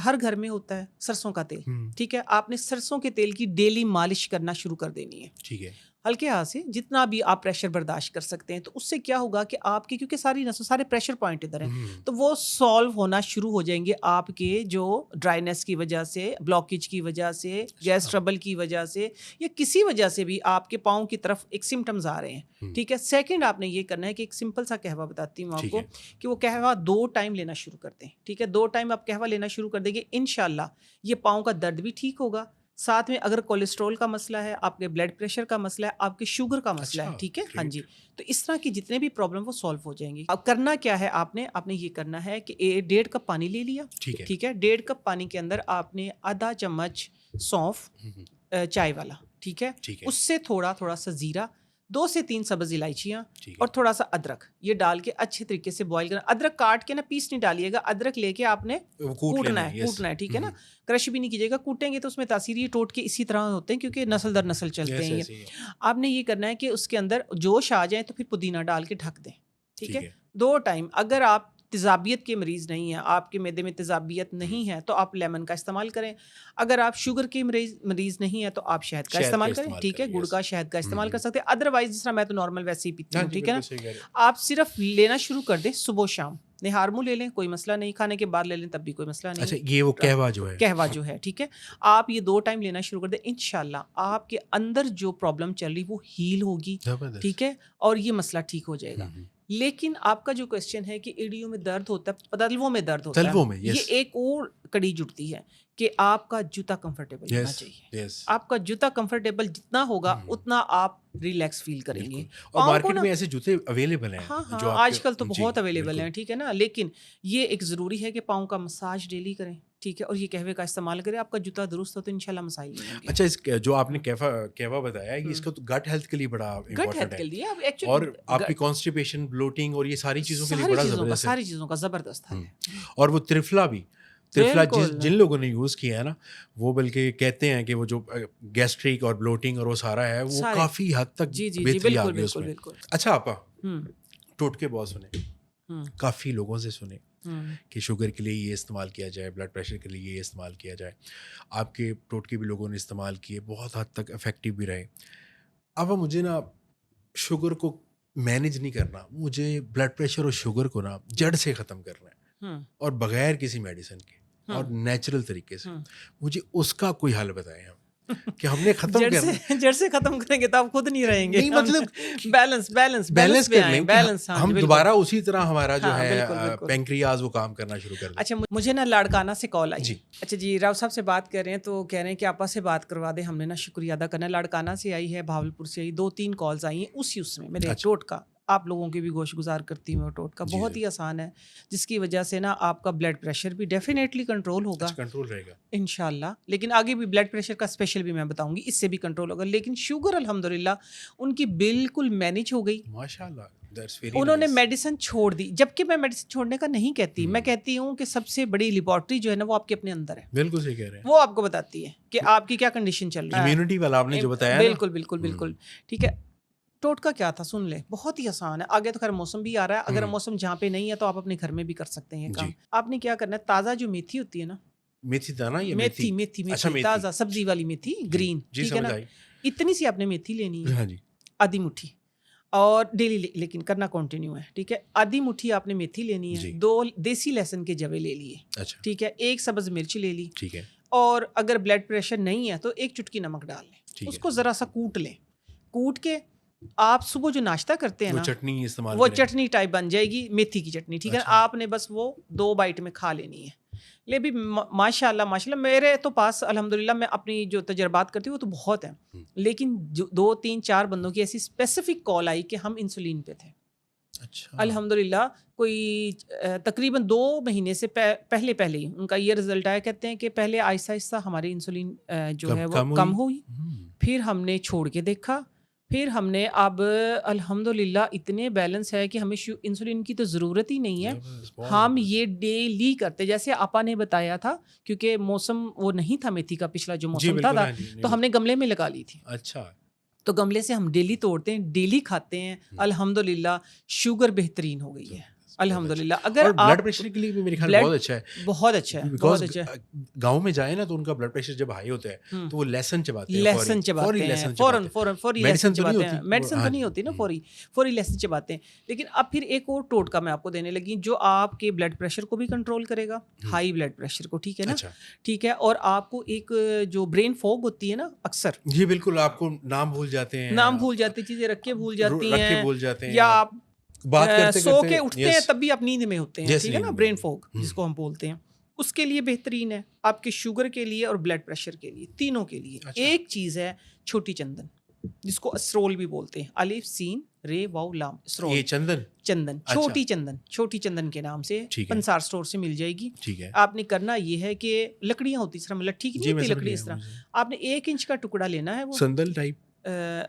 A: ہر گھر میں ہوتا ہے سرسوں کا تیل. ٹھیک ہے, آپ نے سرسوں کے تیل کی ڈیلی مالش کرنا شروع کر دینی ہے. ٹھیک ہے, ہلکے ہاتھ سے جتنا بھی آپ پریشر برداشت کر سکتے ہیں. تو اس سے کیا ہوگا کہ آپ کی, کیونکہ ساری نسوں سارے پریشر پوائنٹ ادھر ہیں, تو وہ سالو ہونا شروع ہو جائیں گے آپ کے جو ڈرائینس کی وجہ سے, بلاکیج کی وجہ سے, گیس ٹربل کی وجہ سے, یا کسی وجہ سے بھی آپ کے پاؤں کی طرف ایک سمٹمز آ رہے ہیں. ٹھیک ہے, سیکنڈ آپ نے یہ کرنا ہے کہ ایک سمپل سا قہوہ بتاتی ہوں آپ کو, کہ وہ قہوہ 2 ٹائم لینا شروع کر دیں. ٹھیک ہے, 2 ٹائم آپ قہوہ لینا شروع کر دیں گے, انشاءاللہ یہ پاؤں کا درد بھی ٹھیک ہوگا. ساتھ میں اگر کولیسٹرول کا مسئلہ ہے, آپ کے بلڈ پریشر کا مسئلہ ہے, آپ کے شوگر کا مسئلہ ہے, ٹھیک ہے, ہاں جی, تو اس طرح کی جتنے بھی پرابلم وہ سالو ہو جائیں گی. اب کرنا کیا ہے, آپ نے یہ کرنا ہے کہ 1.5 کپ پانی لے لیا. ٹھیک ہے, 1.5 کپ پانی کے اندر آپ نے آدھا چمچ سونف چائے والا, ٹھیک ہے, اس سے تھوڑا سا زیرہ, 2 سے 3 سبز الائچیاں اور تھوڑا سا ادرک, یہ ڈال کے اچھے طریقے سے بوائل کرنا. ادرک کاٹ کے نا پیس نہیں ڈالیے گا, ادرک لے کے آپ نے کوٹنا ہے, ٹھیک ہے نا, کرش بھی نہیں کیجیے گا. کوٹیں گے تو اس میں تاثیر یہ ٹوٹ کے اسی طرح ہوتے ہیں, کیونکہ نسل در نسل چلتے ہیں یہ. آپ نے یہ کرنا ہے کہ اس کے اندر جوش آ جائیں تو پھر پودینہ ڈال کے ڈھک دیں. ٹھیک ہے, 2 ٹائم. اگر آپ تیزابیت کے مریض نہیں ہیں, آپ کے معدے میں تیزابیت نہیں ہے, تو آپ لیمن کا استعمال کریں. اگر آپ شوگر کے مریض نہیں ہے تو آپ شہد کا استعمال کریں. ٹھیک ہے, گڑ کا, شہد کا استعمال کر سکتے ہیں. ادروائز جس طرح میں تو نارمل ویسے ہی پیتی ہوں. ٹھیک ہے نا, آپ صرف لینا شروع کر دیں صبح شام. نہار منہ لے لیں, کوئی مسئلہ نہیں, کھانے کے بعد لے لیں تب بھی کوئی مسئلہ نہیں.
B: اچھا, یہ وہ قہوہ جو ہے,
A: ٹھیک ہے, آپ یہ 2 ٹائم لینا شروع کر دیں. انشاءاللہ آپ کے اندر جو پرابلم چل رہی وہ ہیل ہوگی. ٹھیک ہے, اور یہ مسئلہ ٹھیک ہو جائے گا. لیکن آپ کا جو کوسچن ہے کہ ایڑیوں میں درد ہوتا ہے, تلووں میں درد ہوتا ہے, یہ ایک اور کڑی جڑتی ہے کہ آپ کا جوتا کمفرٹیبل ہونا چاہیے. آپ کا جوتا کمفرٹیبل جتنا ہوگا اتنا آپ ریلیکس فیل کریں گے.
B: اور مارکیٹ میں ایسے جوتے اویلیبل ہیں,
A: ہاں آج کل تو بہت اویلیبل ہیں. ٹھیک ہے نا, لیکن یہ ایک ضروری ہے کہ پاؤں کا مساج ڈیلی کریں. ٹھیک ہے, اور یہ قہوے کا استعمال کریں. آپ کا جوتا درست ہو تو انشاءاللہ مسائل نہیں ہوں گے.
B: اچھا, اس جو آپ نے قہوہ بتایا اس کا تو گٹ ہیلتھ کے لیے بڑا امپورٹنٹ ہے, اور آپ کی کانسٹیپیشن, بلوٹنگ اور یہ ساری چیزوں کے لیے بڑا زبردست ہے.
A: ساری چیزوں کا زبردست ہے.
B: اور وہ ترفلا بھی, ترفلا جن لوگوں نے یوز کیا ہے نا, وہ بلکہ کہتے ہیں کہ وہ جو گیسٹرک اور بلوٹنگ اور وہ سارا ہے وہ کافی حد تک بہتری آ گئی اس میں. اچھا آپا, ٹوٹکے بہت سنے, کافی لوگوں سے سنے کہ شوگر کے لیے یہ استعمال کیا جائے, بلڈ پریشر کے لیے یہ استعمال کیا جائے. آپ کے ٹوٹکے بھی لوگوں نے استعمال کیے, بہت حد تک افیکٹو بھی رہے. اب مجھے نا شوگر کو مینیج نہیں کرنا, مجھے بلڈ پریشر اور شوگر کو نا جڑ سے ختم کرنا ہے, اور بغیر کسی میڈیسن کے اور نیچرل طریقے سے. مجھے اس کا کوئی حل بتائیں ہم, کہ ہم نے ختم کرنا,
A: جڑ سے ختم کریں گے تو آپ خود نہیں رہیں گے.
B: نہیں مطلب
A: بیلنس
B: کر لیں, ہم دوبارہ اسی طرح ہمارا جو ہے پینکریاز وہ کام کرنا شروع کر دیں.
A: اچھا, مجھے نا لاڑکانہ سے کال آئی. اچھا جی, راؤ صاحب سے بات کر رہے ہیں تو کہہ رہے ہیں کہ آپا سے بات کروا دیں. ہم نے نا شکریہ ادا کرنا ہے. لاڑکانہ سے آئی ہے, بھاولپور سے آئی, 2-3 کالز آئی ہیں اس میں میرے ٹوٹ کا. آپ لوگوں کی بھی گوش گزار کرتی ہوں. ٹوٹ کا بہت ہی آسان ہے, جس کی وجہ سے نا آپ کا بلڈ پریشر بھی ڈیفینیٹلی کنٹرول ہوگا,
B: کنٹرول رہے گا
A: انشاءاللہ. لیکن آگے بھی بلڈ پریشر کا اسپیشل بھی میں بتاؤں گی, اس سے بھی کنٹرول ہوگا. لیکن شوگر الحمدللہ ان کی بالکل مینیج ہو گئی,
B: ماشاءاللہ.
A: انہوں نے میڈیسن چھوڑ دی, جبکہ میں میڈیسن چھوڑنے کا نہیں کہتی. میں کہتی ہوں کہ سب سے بڑی لیبارٹری جو ہے نا وہ آپ کے اپنے اندر ہے.
B: بالکل صحیح کہہ رہے ہیں.
A: وہ آپ کو بتاتی ہے کہ آپ کی کیا کنڈیشن چل رہی ہے.
B: امیونٹی والا آپ نے جو بتایا,
A: بالکل. ٹھیک ہے, ٹوٹکا کیا تھا سن لے, بہت ہی آسان ہے. آگے تو خیر موسم بھی آ رہا ہے, اگر موسم جہاں پہ نہیں ہے تو آپ اپنے گھر میں بھی کر سکتے ہیں کام. آپ نے کیا کرنا ہے, تازہ جو میتھی ہوتی ہے نا,
B: میتھی دانا, یہ
A: میتھی تازہ سبزی والی میتھی, گرین, ٹھیک ہے نا, اتنی سی آپ نے میتھی لینی ہے, آدھی مٹھی, اور ڈیلی, لیکن کرنا کنٹینیو ہے. ٹھیک ہے, آدھی مٹھی آپ نے میتھی لینی ہے, 2 دیسی لہسن کے جوے لے لیے. ٹھیک ہے, 1 سبز مرچ لے لی.
B: ٹھیک ہے,
A: اور اگر بلڈ پریشر نہیں ہے تو 1 چٹکی نمک ڈال لیں, اس کو ذرا سا کوٹ لیں. کوٹ کے آپ صبح جو ناشتہ کرتے ہیں نا,
B: چٹنی استعمال,
A: وہ چٹنی ٹائپ بن جائے گی, میتھی کی چٹنی. ٹھیک ہے, آپ نے بس وہ 2 بائٹ میں کھا لینی ہے. لے بھی ماشاء اللہ میرے تو پاس الحمدللہ, میں اپنی جو تجربات کرتی ہوں وہ تو بہت ہیں, لیکن 2-3-4 بندوں کی ایسی اسپیسیفک کال آئی کہ ہم انسولین پہ تھے. الحمدللہ کوئی تقریباً 2 مہینے سے پہلے ہی ان کا یہ رزلٹ آیا. کہتے ہیں کہ پہلے آہستہ آہستہ ہماری انسولین جو ہے وہ کم ہوئی, پھر ہم نے چھوڑ کے دیکھا, پھر ہم نے اب الحمدللہ اتنے بیلنس ہے کہ ہمیں انسولین کی تو ضرورت ہی نہیں ہے. ہم یہ ڈیلی کرتے, جیسے آپا نے بتایا تھا, کیونکہ موسم وہ نہیں تھا میتھی کا پچھلا جو موسم تھا, تو ہم نے گملے میں لگا لی تھی.
B: اچھا,
A: تو گملے سے ہم ڈیلی توڑتے ہیں, ڈیلی کھاتے ہیں. الحمدللہ شوگر بہترین ہو گئی ہے الحمدللہ. اگر
B: بلڈ پریشر کے لیے بھی میرے خیال بہت اچھا ہے,
A: بہت اچھا ہے, بہت اچھا ہے.
B: گاؤں میں جائیں نا تو ان کا بلڈ پریشر جب ہائی ہوتا ہے تو وہ لہسن چباتے ہیں,
A: لہسن چباتے ہیں, فوری لہسن چباتے ہیں. میڈیسن تو نہیں ہوتی نا, فوری لہسن چباتے ہیں. لیکن اب پھر ایک اور ٹوٹکا میں آپ کو دینے لگی جو آپ کے بلڈ پریشر کو بھی کنٹرول کرے گا, ہائی بلڈ پریشر کو, ٹھیک ہے نا, ٹھیک ہے. اور آپ کو ایک جو برین فوگ ہوتی ہے نا اکثر,
B: جی بالکل, آپ کو نام بھول جاتے ہیں,
A: نام بھول جاتے ہیں, چیزیں رکھ کے بھول جاتی ہیں, یا آپ
B: بات کرتے
A: سو کے اٹھتے ہیں تب بھی آپ نیند میں ہوتے ہیں, ٹھیک ہے نا, برین فوگ جس کو ہم بولتے ہیں. اس کے لیے بہترین ہے, آپ کے شوگر کے لیے اور بلڈ پریشر کے لیے, تینوں کے لیے. ایک چیز ہے چھوٹی چندن, جس کو اسرول بھی بولتے ہیں, الف سین رے واو لام, اسرول.
B: یہ چندن
A: چھوٹی چندن, چھوٹی چندن کے نام سے پنسار اسٹور سے مل جائے گی. آپ نے کرنا یہ ہے کہ لکڑیاں ہوتی اس طرح ملٹھی کی نہیں ہوتی لکڑی, اس طرح آپ نے 1 انچ کا ٹکڑا لینا ہے, وہ
B: سندل ٹائپ,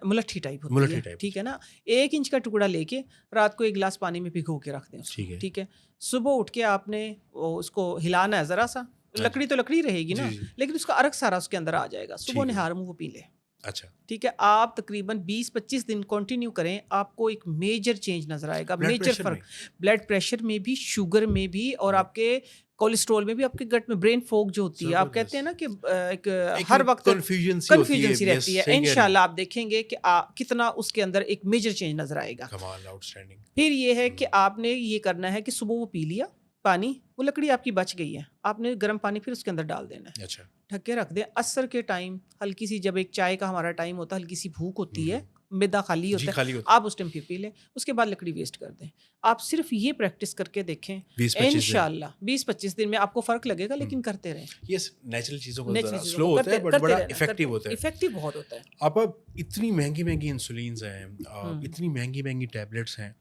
A: ملٹھی ٹائپ ہوتی ہے, ٹھیک ہے نا. 1 انچ کا ٹکڑا لے کے رات کو 1 گلاس پانی میں بھگو کے رکھ دیں, ٹھیک ہے. صبح اٹھ کے آپ نے اس کو ہلانا ہے ذرا سا, لکڑی تو لکڑی رہے گی نا, لیکن اس کا عرق سارا اس کے اندر آ جائے گا. صبح نہار میں وہ پی لے.
B: اچھا,
A: ٹھیک ہے. آپ تقریباً 20-25 دن کنٹینیو کریں, آپ کو ایک میجر چینج نظر آئے گا, میجر فرق, بلڈ پریشر میں بھی, شوگر میں بھی, اور آپ کے کولیسٹرول میں بھی. آپ کے گٹ میں برین فوگ جو ہوتی ہے, آپ کہتے ہیں نا کہ ایک ہر وقت کنفیوژن سی رہتی ہے, انشاءاللہ آپ دیکھیں گے کہ کتنا اس کے اندر ایک میجر چینج نظر آئے گا. پھر یہ ہے کہ آپ نے یہ کرنا ہے کہ صبح وہ پی لیا پانی, وہ لکڑی آپ کی بچ گئی ہے, آپ نے گرم پانی پھر اس کے اندر ڈال دینا ہے, ڈھک کے رکھ دیں. عصر کے ٹائم ہلکی سی, جب ایک چائے کا ہمارا ٹائم ہوتا ہے, ہلکی سی بھوک ہوتی ہے, میدا خالی ہوتا ہے, آپ اس ٹائم پھر پی لیں. اس کے بعد لکڑی ویسٹ کر دیں. آپ صرف یہ پریکٹس کر کے دیکھیں, انشاءاللہ 20-25 دن میں آپ کو فرق لگے گا, لیکن کرتے رہیں.
B: یہ نیچرل چیزوں کو سلو ہوتا ہے بٹ بڑا افیکٹو ہوتا ہے,
A: افیکٹو بہت ہوتا ہے.
B: اب اتنی مہنگی انسولینز ہیں, اتنی مہنگی ٹیبلٹس ہیں,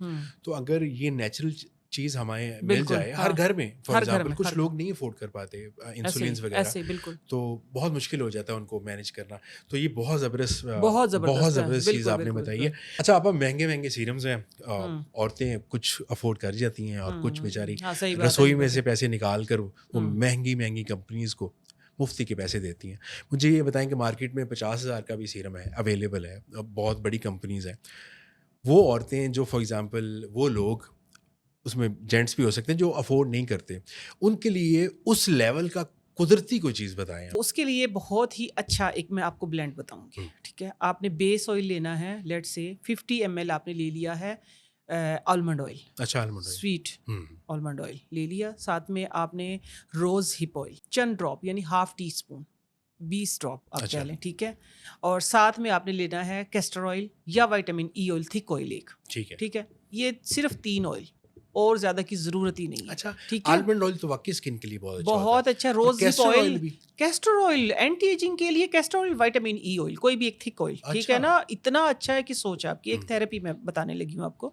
B: تو اگر یہ نیچرل چیز ہمیں مل جائے ہر گھر میں, فار ایگزامپل کچھ لوگ نہیں افورڈ کر پاتے انسولینز وغیرہ, تو بہت مشکل ہو جاتا ہے ان کو مینیج کرنا. تو یہ بہت زبردست چیز آپ نے بتائی ہے. اچھا, آپ مہنگے سیرمز ہیں, عورتیں کچھ افورڈ کر جاتی ہیں, اور کچھ بیچاری رسوئی میں سے پیسے نکال کر وہ مہنگی کمپنیز کو مفتی کے پیسے دیتی ہیں. مجھے یہ بتائیں کہ مارکیٹ میں 50,000 کا بھی سیرم ہے, اویلیبل ہے, بہت بڑی کمپنیز ہیں. وہ عورتیں جو فار ایگزامپل وہ لوگ, اس میں جینٹس بھی ہو سکتے ہیں جو افورڈ نہیں کرتے, ان کے لیے اس لیول کا قدرتی کوئی چیز بتائیں.
A: اس کے لیے بہت ہی اچھا ایک میں آپ کو بلینڈ بتاؤں گی, ٹھیک ہے. آپ نے بیس آئل لینا ہے, لیٹ سے 50 ml آپ نے لے لیا ہے آلمنڈ آئل.
B: اچھا, almond oil,
A: sweet almond oil لے لیا. ساتھ میں آپ نے روز ہپ آئل چند ڈراپ, یعنی ½ ٹی اسپون, 20 ڈراپ آپ کہہ لیں, ٹھیک ہے. اور ساتھ میں آپ نے لینا ہے کیسٹر آئل یا وائٹامن ای آئل, تھک آئل ایک, ٹھیک ہے. یہ صرف 3 آئل, اور زیادہ کی ضرورت ہی نہیں ہے.
B: اچھا, آلمنڈ آئل تو واقعی اسکن کے لیے
A: بہت اچھا. Rose hip oil, castor oil anti ageing کے لیے, castor oil, vitamin E oil, کوئی بھی ایک تھک آئل, ٹھیک ہے نا. اتنا اچھا ہے کہ سوچ آپ کی ایک تھیراپی میں بتانے لگی ہوں آپ کو,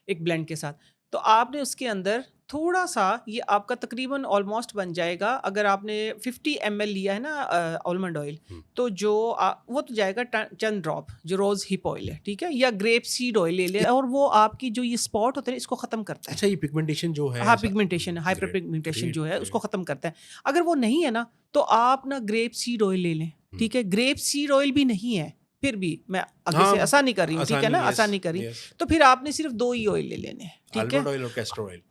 A: ایک بلینڈ کے ساتھ. تو آپ نے اس کے اندر تھوڑا سا, یہ آپ کا تقریباً آلموسٹ بن جائے گا. اگر آپ نے 50 ml لیا ہے نا آلمنڈ آئل, تو جو وہ تو جائے گا چند ڈراپ جو روز ہپ آئل ہے, ٹھیک ہے, یا گریپ سیڈ آئل لے لیں, اور وہ آپ کی جو یہ اسپاٹ ہوتے ہیں اس کو ختم کرتا ہے.
B: اچھا, یہ پگمنٹیشن جو ہے,
A: ہاں پگمنٹیشن, ہائپر پگمنٹیشن جو ہے اس کو ختم کرتا ہے. اگر وہ نہیں ہے نا تو آپ نا گریپ سیڈ آئل لے لیں, ٹھیک ہے. گریپ سیڈ آئل بھی نہیں ہے, پھر بھی میں آگے سے آسانی کر رہی ہوں, ٹھیک ہے نا, آسانی کر رہی ہوں. تو پھر آپ نے صرف 2 ہی آئل لے لینے ہیں, ٹھیک ہے.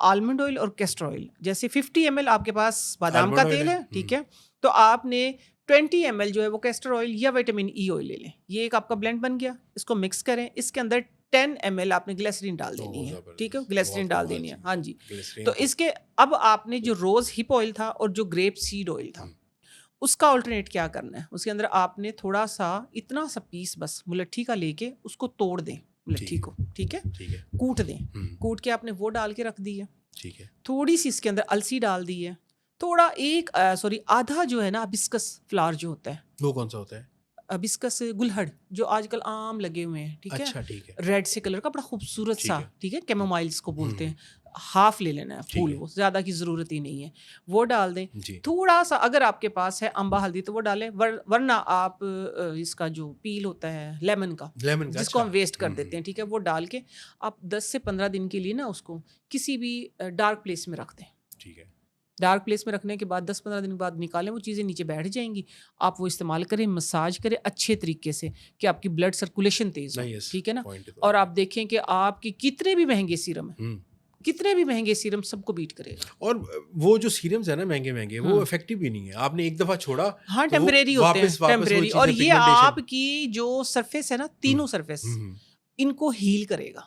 A: آلمنڈ آئل اور کیسٹر آئل. جیسے 50 ml آپ کے پاس بادام کا تیل ہے, ٹھیک ہے, تو آپ نے 20 ml جو ہے وہ کیسٹر آئل یا وائٹامن ای آئل لے لیں. یہ ایک آپ کا بلینڈ بن گیا. اس کو مکس کریں. اس کے اندر 10 ml آپ نے گلیسرین ڈال دینی ہے, ٹھیک ہے, گلیسرین ڈال دینی ہے, ہاں جی. تو اس کے اب آپ نے جو روز ہپ آئل تھا اور جو گریپ سیڈ آئل تھا, اس کا آلٹرنیٹ کیا کرنا ہے. اس کے اندر آپ نے تھوڑا سا, اتنا سا پیس بس ملٹھی کا لے کے اس کو توڑ دیں, ملٹھی کو, ٹھیک ہے, کوٹ دیں. کوٹ کے آپ نے وہ ڈال کے رکھ دی ہے, ٹھیک ہے. تھوڑی سی اس کے اندر السی ڈال دی ہے. تھوڑا آدھا جو ہے نا ہبسکس فلاور جو ہوتا ہے,
B: وہ کون سا ہوتا ہے؟
A: ہبسکس گلہڑ, جو آج کل عام لگے ہوئے ہیں, ٹھیک ہے, ریڈ سے کلر کا, بڑا خوبصورت سا, ٹھیک ہے, کیمومائلز کو بولتے ہیں. ہاف لے لینا ہے پھول, وہ زیادہ کی ضرورت ہی نہیں ہے, وہ ڈال دیں. تھوڑا سا اگر آپ کے پاس ہے امبا ہلدی تو وہ ڈالیں, ورنہ آپ اس کا جو پیل ہوتا ہے لیمن کا جس کو ہم ویسٹ کر دیتے ہیں, ٹھیک ہے, وہ ڈال کے آپ 10 سے 15 دن کے لیے نا اس کو کسی بھی ڈارک پلیس میں رکھ دیں. ٹھیک ہے, ڈارک پلیس میں رکھنے کے بعد 10-15 دن کے بعد نکالیں, وہ چیزیں نیچے بیٹھ جائیں گی. آپ وہ استعمال کریں, مساج کریں اچھے طریقے سے کہ آپ کی بلڈ سرکولیشن تیز ہو, ٹھیک ہے نا. اور آپ دیکھیں کہ آپ کی کتنے بھی مہنگے سیرم ہیں, کتنے بھی مہنگے سیرم سب کو بیٹ کرے گا.
B: اور وہ جو سیرمز ہیں نا مہنگے وہ افیکٹو بھی نہیں ہے, آپ نے ایک دفعہ چھوڑا,
A: ہاں ٹیمپریری ہوتے ہیں, ٹیمپریری. اور یہ آپ کی جو سرفیس ہے نا, تینوں سرفیس ان کو ہیل کرے گا,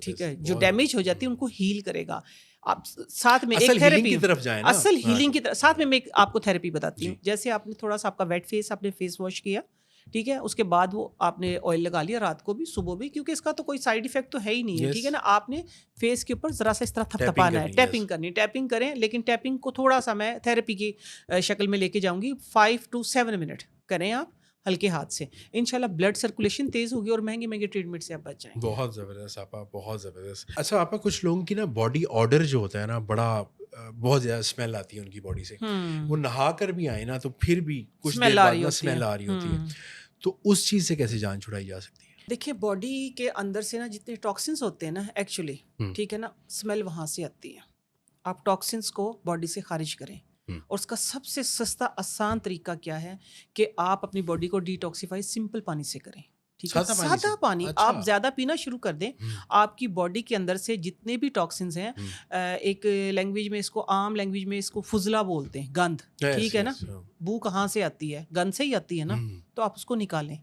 A: ٹھیک ہے, جو ڈیمیج ہو جاتی ہے ان کو ہیل کرے گا. آپ ساتھ میں ایک تھیراپی کی طرف جائیں, اصل ہیلنگ کی طرف, ساتھ میں ایک آپ کو تھیراپی بتاتی ہوں. جیسے آپ نے تھوڑا سا آپ کا ویٹ فیس, آپ نے فیس واش کیا, ٹھیک ہے, اس کے بعد وہ آپ نے آئل لگا لیا رات کو بھی صبح بھی, کیونکہ اس کا تو کوئی سائڈ افیکٹ تو ہے ہی نہیں ہے, ٹھیک ہے نا. آپ نے فیس کے اوپر ذرا سا اس طرح تھپتھپانا ہے, ٹیپنگ کرنی, ٹیپنگ کریں, لیکن ٹیپنگ کو تھوڑا سا میں تھیراپی کی شکل میں لے کے جاؤں گی. 5 to 7 منٹ کریں آپ ہلکے ہاتھ سے, انشاءاللہ بلڈ سرکولیشن تیز ہوگی اور مہنگے ٹریٹمنٹ سے آپ بچ جائیں.
B: بہت زبردست آپا, بہت زبردست. اچھا آپا, کچھ لوگوں کی نا باڈی آڈر جو ہوتا ہے نا, بہت زیادہ اسمیل آتی ہے ان کی باڈی سے, وہ نہا کر بھی آئے نا تو پھر بھی کچھ دیر بعد اسمیل آ رہی ہوتی ہے, تو اس چیز سے کیسے جان چھڑائی جا سکتی ہے؟
A: دیکھیے باڈی کے اندر سے نا جتنے ٹاکسنس ہوتے ہیں نا ایکچولی, ٹھیک ہے نا, اسمیل وہاں سے آتی ہے. آپ ٹاکسنس کو باڈی سے خارج کریں, اور اس کا سب سے سستا آسان طریقہ کیا ہے کہ آپ اپنی باڈی کو ڈیٹاکسیفائی سمپل پانی سے کریں, ٹھیک ہے, سادہ پانی. آپ زیادہ پینا شروع کر دیں, آپ کی باڈی کے اندر سے جتنے بھی ٹاکسنز ہیں, ایک لینگویج میں اس کو, عام لینگویج میں اس کو فضلہ بولتے ہیں, گند, ٹھیک ہے نا. بو کہاں سے آتی ہے, گند سے ہی آتی ہے نا, تو آپ اس کو نکالیں,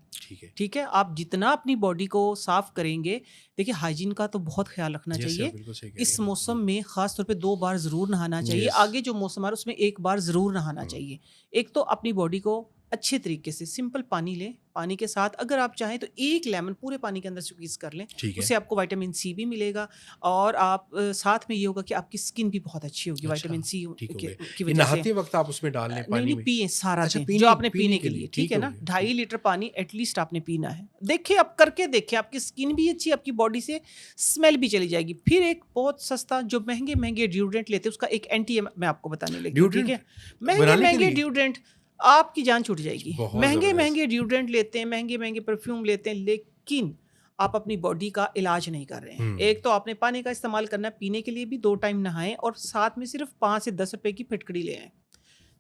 A: ٹھیک ہے. آپ جتنا اپنی باڈی کو صاف کریں گے, دیکھیے ہائیجین کا تو بہت خیال رکھنا چاہیے. اس موسم میں خاص طور پہ 2 بار ضرور نہانا چاہیے, آگے جو موسم آ رہا ہے اس میں 1 بار ضرور نہانا چاہیے. ایک تو اپنی باڈی کو اچھے طریقے سے سمپل پانی لیں, پانی کے ساتھ اگر آپ چاہیں تو 1 لیمن پورے پانی کے اندر سکویز کر لیں, اس سے آپ کو وٹامن سی بھی ملے گا, اور آپ ساتھ میں یہ ہوگا کہ آپ کی اسکن بھی بہت اچھی ہوگی وٹامن سی کی وجہ سے.
B: نہاتے وقت آپ اس میں ڈال لیں پانی,
A: نہیں پیئیں سارا دن جو آپ نے پینے کے لیے, ٹھیک ہے نا, 2.5 لیٹر پانی ایٹ لیسٹ آپ نے پینا ہے. دیکھیں آپ کر کے دیکھیں, آپ کی اسکن بھی اچھی, آپ کی باڈی سے اسمیل بھی چلی جائے گی. پھر ایک بہت سستا جو مہنگے ڈیوڈرنٹ لیتے ہیں, اس کا ایک اینٹی میں آپ کو بتانے لگی ہوں, ٹھیک ہے. مہنگے ڈیوڈرنٹ آپ کی جان چھوٹ جائے گی. مہنگے ڈیوڈرنٹ لیتے ہیں, مہنگے پرفیوم لیتے ہیں, لیکن آپ اپنی باڈی کا علاج نہیں کر رہے ہیں. ایک تو آپ نے پانی کا استعمال کرنا ہے, پینے کے لیے بھی 2 ٹائم نہائیں, اور ساتھ میں صرف 5 سے 10 روپے کی پھٹکڑی لے آئیں.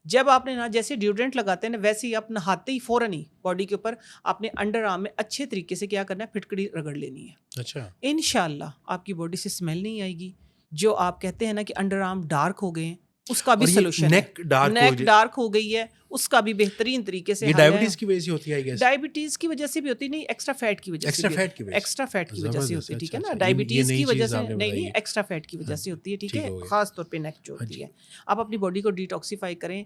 A: جب آپ نے جیسے ڈیوڈرنٹ لگاتے ہیں نا, ویسے ہی آپ نہاتے ہی فوراً ہی باڈی کے اوپر آپ نے انڈر آرم میں اچھے طریقے سے کیا کرنا ہے, پھٹکڑی رگڑ لینی ہے.
B: اچھا,
A: انشاءاللہ آپ کی باڈی سے اسمیل نہیں آئے گی. جو آپ کہتے ہیں نا کہ انڈر آرم ڈارک ہو گئے ہیں, اس کا بھی سولوشن ہے. نیک ڈارک ہو گئی ہے, اس کا بھی بہترین طریقے سے.
B: ڈائبٹیز کی وجہ سے ہوتی ہے,
A: ڈائبٹیز کی وجہ سے بھی ہوتی نہیں, ایکسٹرا فیٹ کی وجہ سے, ایکسٹرا فیٹ کی وجہ سے ہوتی ہے, ٹھیک ہے نا. ڈائبٹیز کی وجہ سے نہیں, ایکسٹرا فیٹ کی وجہ سے ہوتی ہے, ٹھیک ہے, خاص طور پہ نیک جو ہوتی ہے. آپ اپنی باڈی کو ڈیٹاکسیفائی کریں,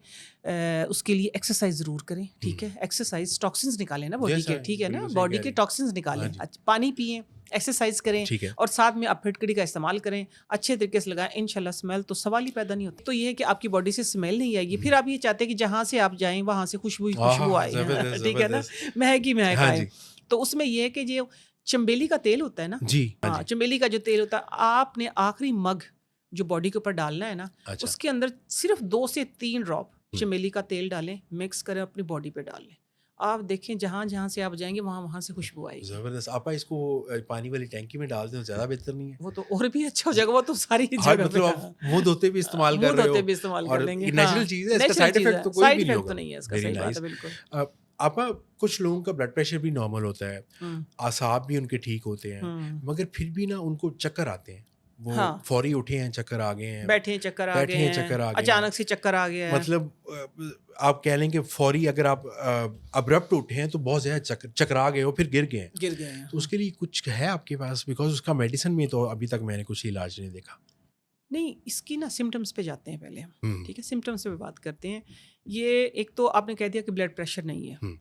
A: اس کے لیے ایکسرسائز ضرور کریں, ٹھیک ہے. ایکسرسائز ٹاکسنز نکالیں نا باڈی کے, ٹھیک ہے نا, باڈی کے ٹاکسنز نکالیں, پانی پئیں, ایکسرسائز کریں, اور ساتھ میں آپ پھٹکڑی کا استعمال کریں, اچھے طریقے سے لگائیں. انشاءاللہ اسمیل تو سوال ہی پیدا نہیں ہوتی. تو یہ ہے کہ آپ کی باڈی سے اسمیل نہیں آئے گی. پھر آپ یہ چاہتے ہیں کہ جہاں سے آپ جائیں وہاں سے خوشبو آئے, ٹھیک ہے نا, مہک آئے. تو اس میں یہ ہے کہ جو چمبیلی کا تیل ہوتا ہے نا, ہاں, چمبیلی کا جو تیل ہوتا ہے, آپ نے آخری مگ جو باڈی کے اوپر ڈالنا ہے نا, اس کے اندر صرف 2 سے 3 ڈراپ چمبیلی کا تیل ڈالیں, مکس کریں, اپنی باڈی پہ ڈال لیں. آپ دیکھیں جہاں سے آپ جائیں گے وہاں سے خوشبو آئے گی.
B: زبردست. آپ اس کو پانی والی ٹینکی میں ڈال دیں, زیادہ بہتر نہیں ہے؟
A: وہ تو اور بھی اچھا ہو جائے گا, وہ تو ساری جگہ
B: مطلب آپ منہ دھوتے بھی استعمال کر رہے ہو, اور نیچرل چیز ہے, اس کا سائیڈ ایفیکٹ تو کوئی بھی نہیں ہوگا.
A: نہیں ہے اس کا, صحیح بات ہے, بالکل.
B: آپ کچھ لوگوں کا بلڈ پریشر بھی نارمل ہوتا ہے, اعصاب بھی ان کے ٹھیک ہوتے ہیں, مگر پھر بھی نا ان کو چکر آتے ہیں, وہ فوری اٹھے ہیں چکر آ گئے ہیں,
A: بیٹھے ہیں چکر آ گئے ہیں, اچانک سے چکر آ گیا ہے.
B: مطلب آپ کہہ لیں کہ فوری اگر آپ ابرپٹ اٹھے ہیں تو بہت زیادہ چکر آ گئے ہو, پھر گر گئے ہیں, تو اس کے لیے کچھ ہے آپ کے پاس؟ بیکاز اس کا میڈیسن میں تو ابھی تک میں نے کچھ علاج نہیں دیکھا.
A: نہیں, اس کی نا سمٹمس پہ جاتے ہیں پہلے ہم, ٹھیک ہے, سمٹمس پہ بات کرتے ہیں. یہ ایک تو آپ نے کہہ دیا کہ بلڈ پریشر نہیں ہے,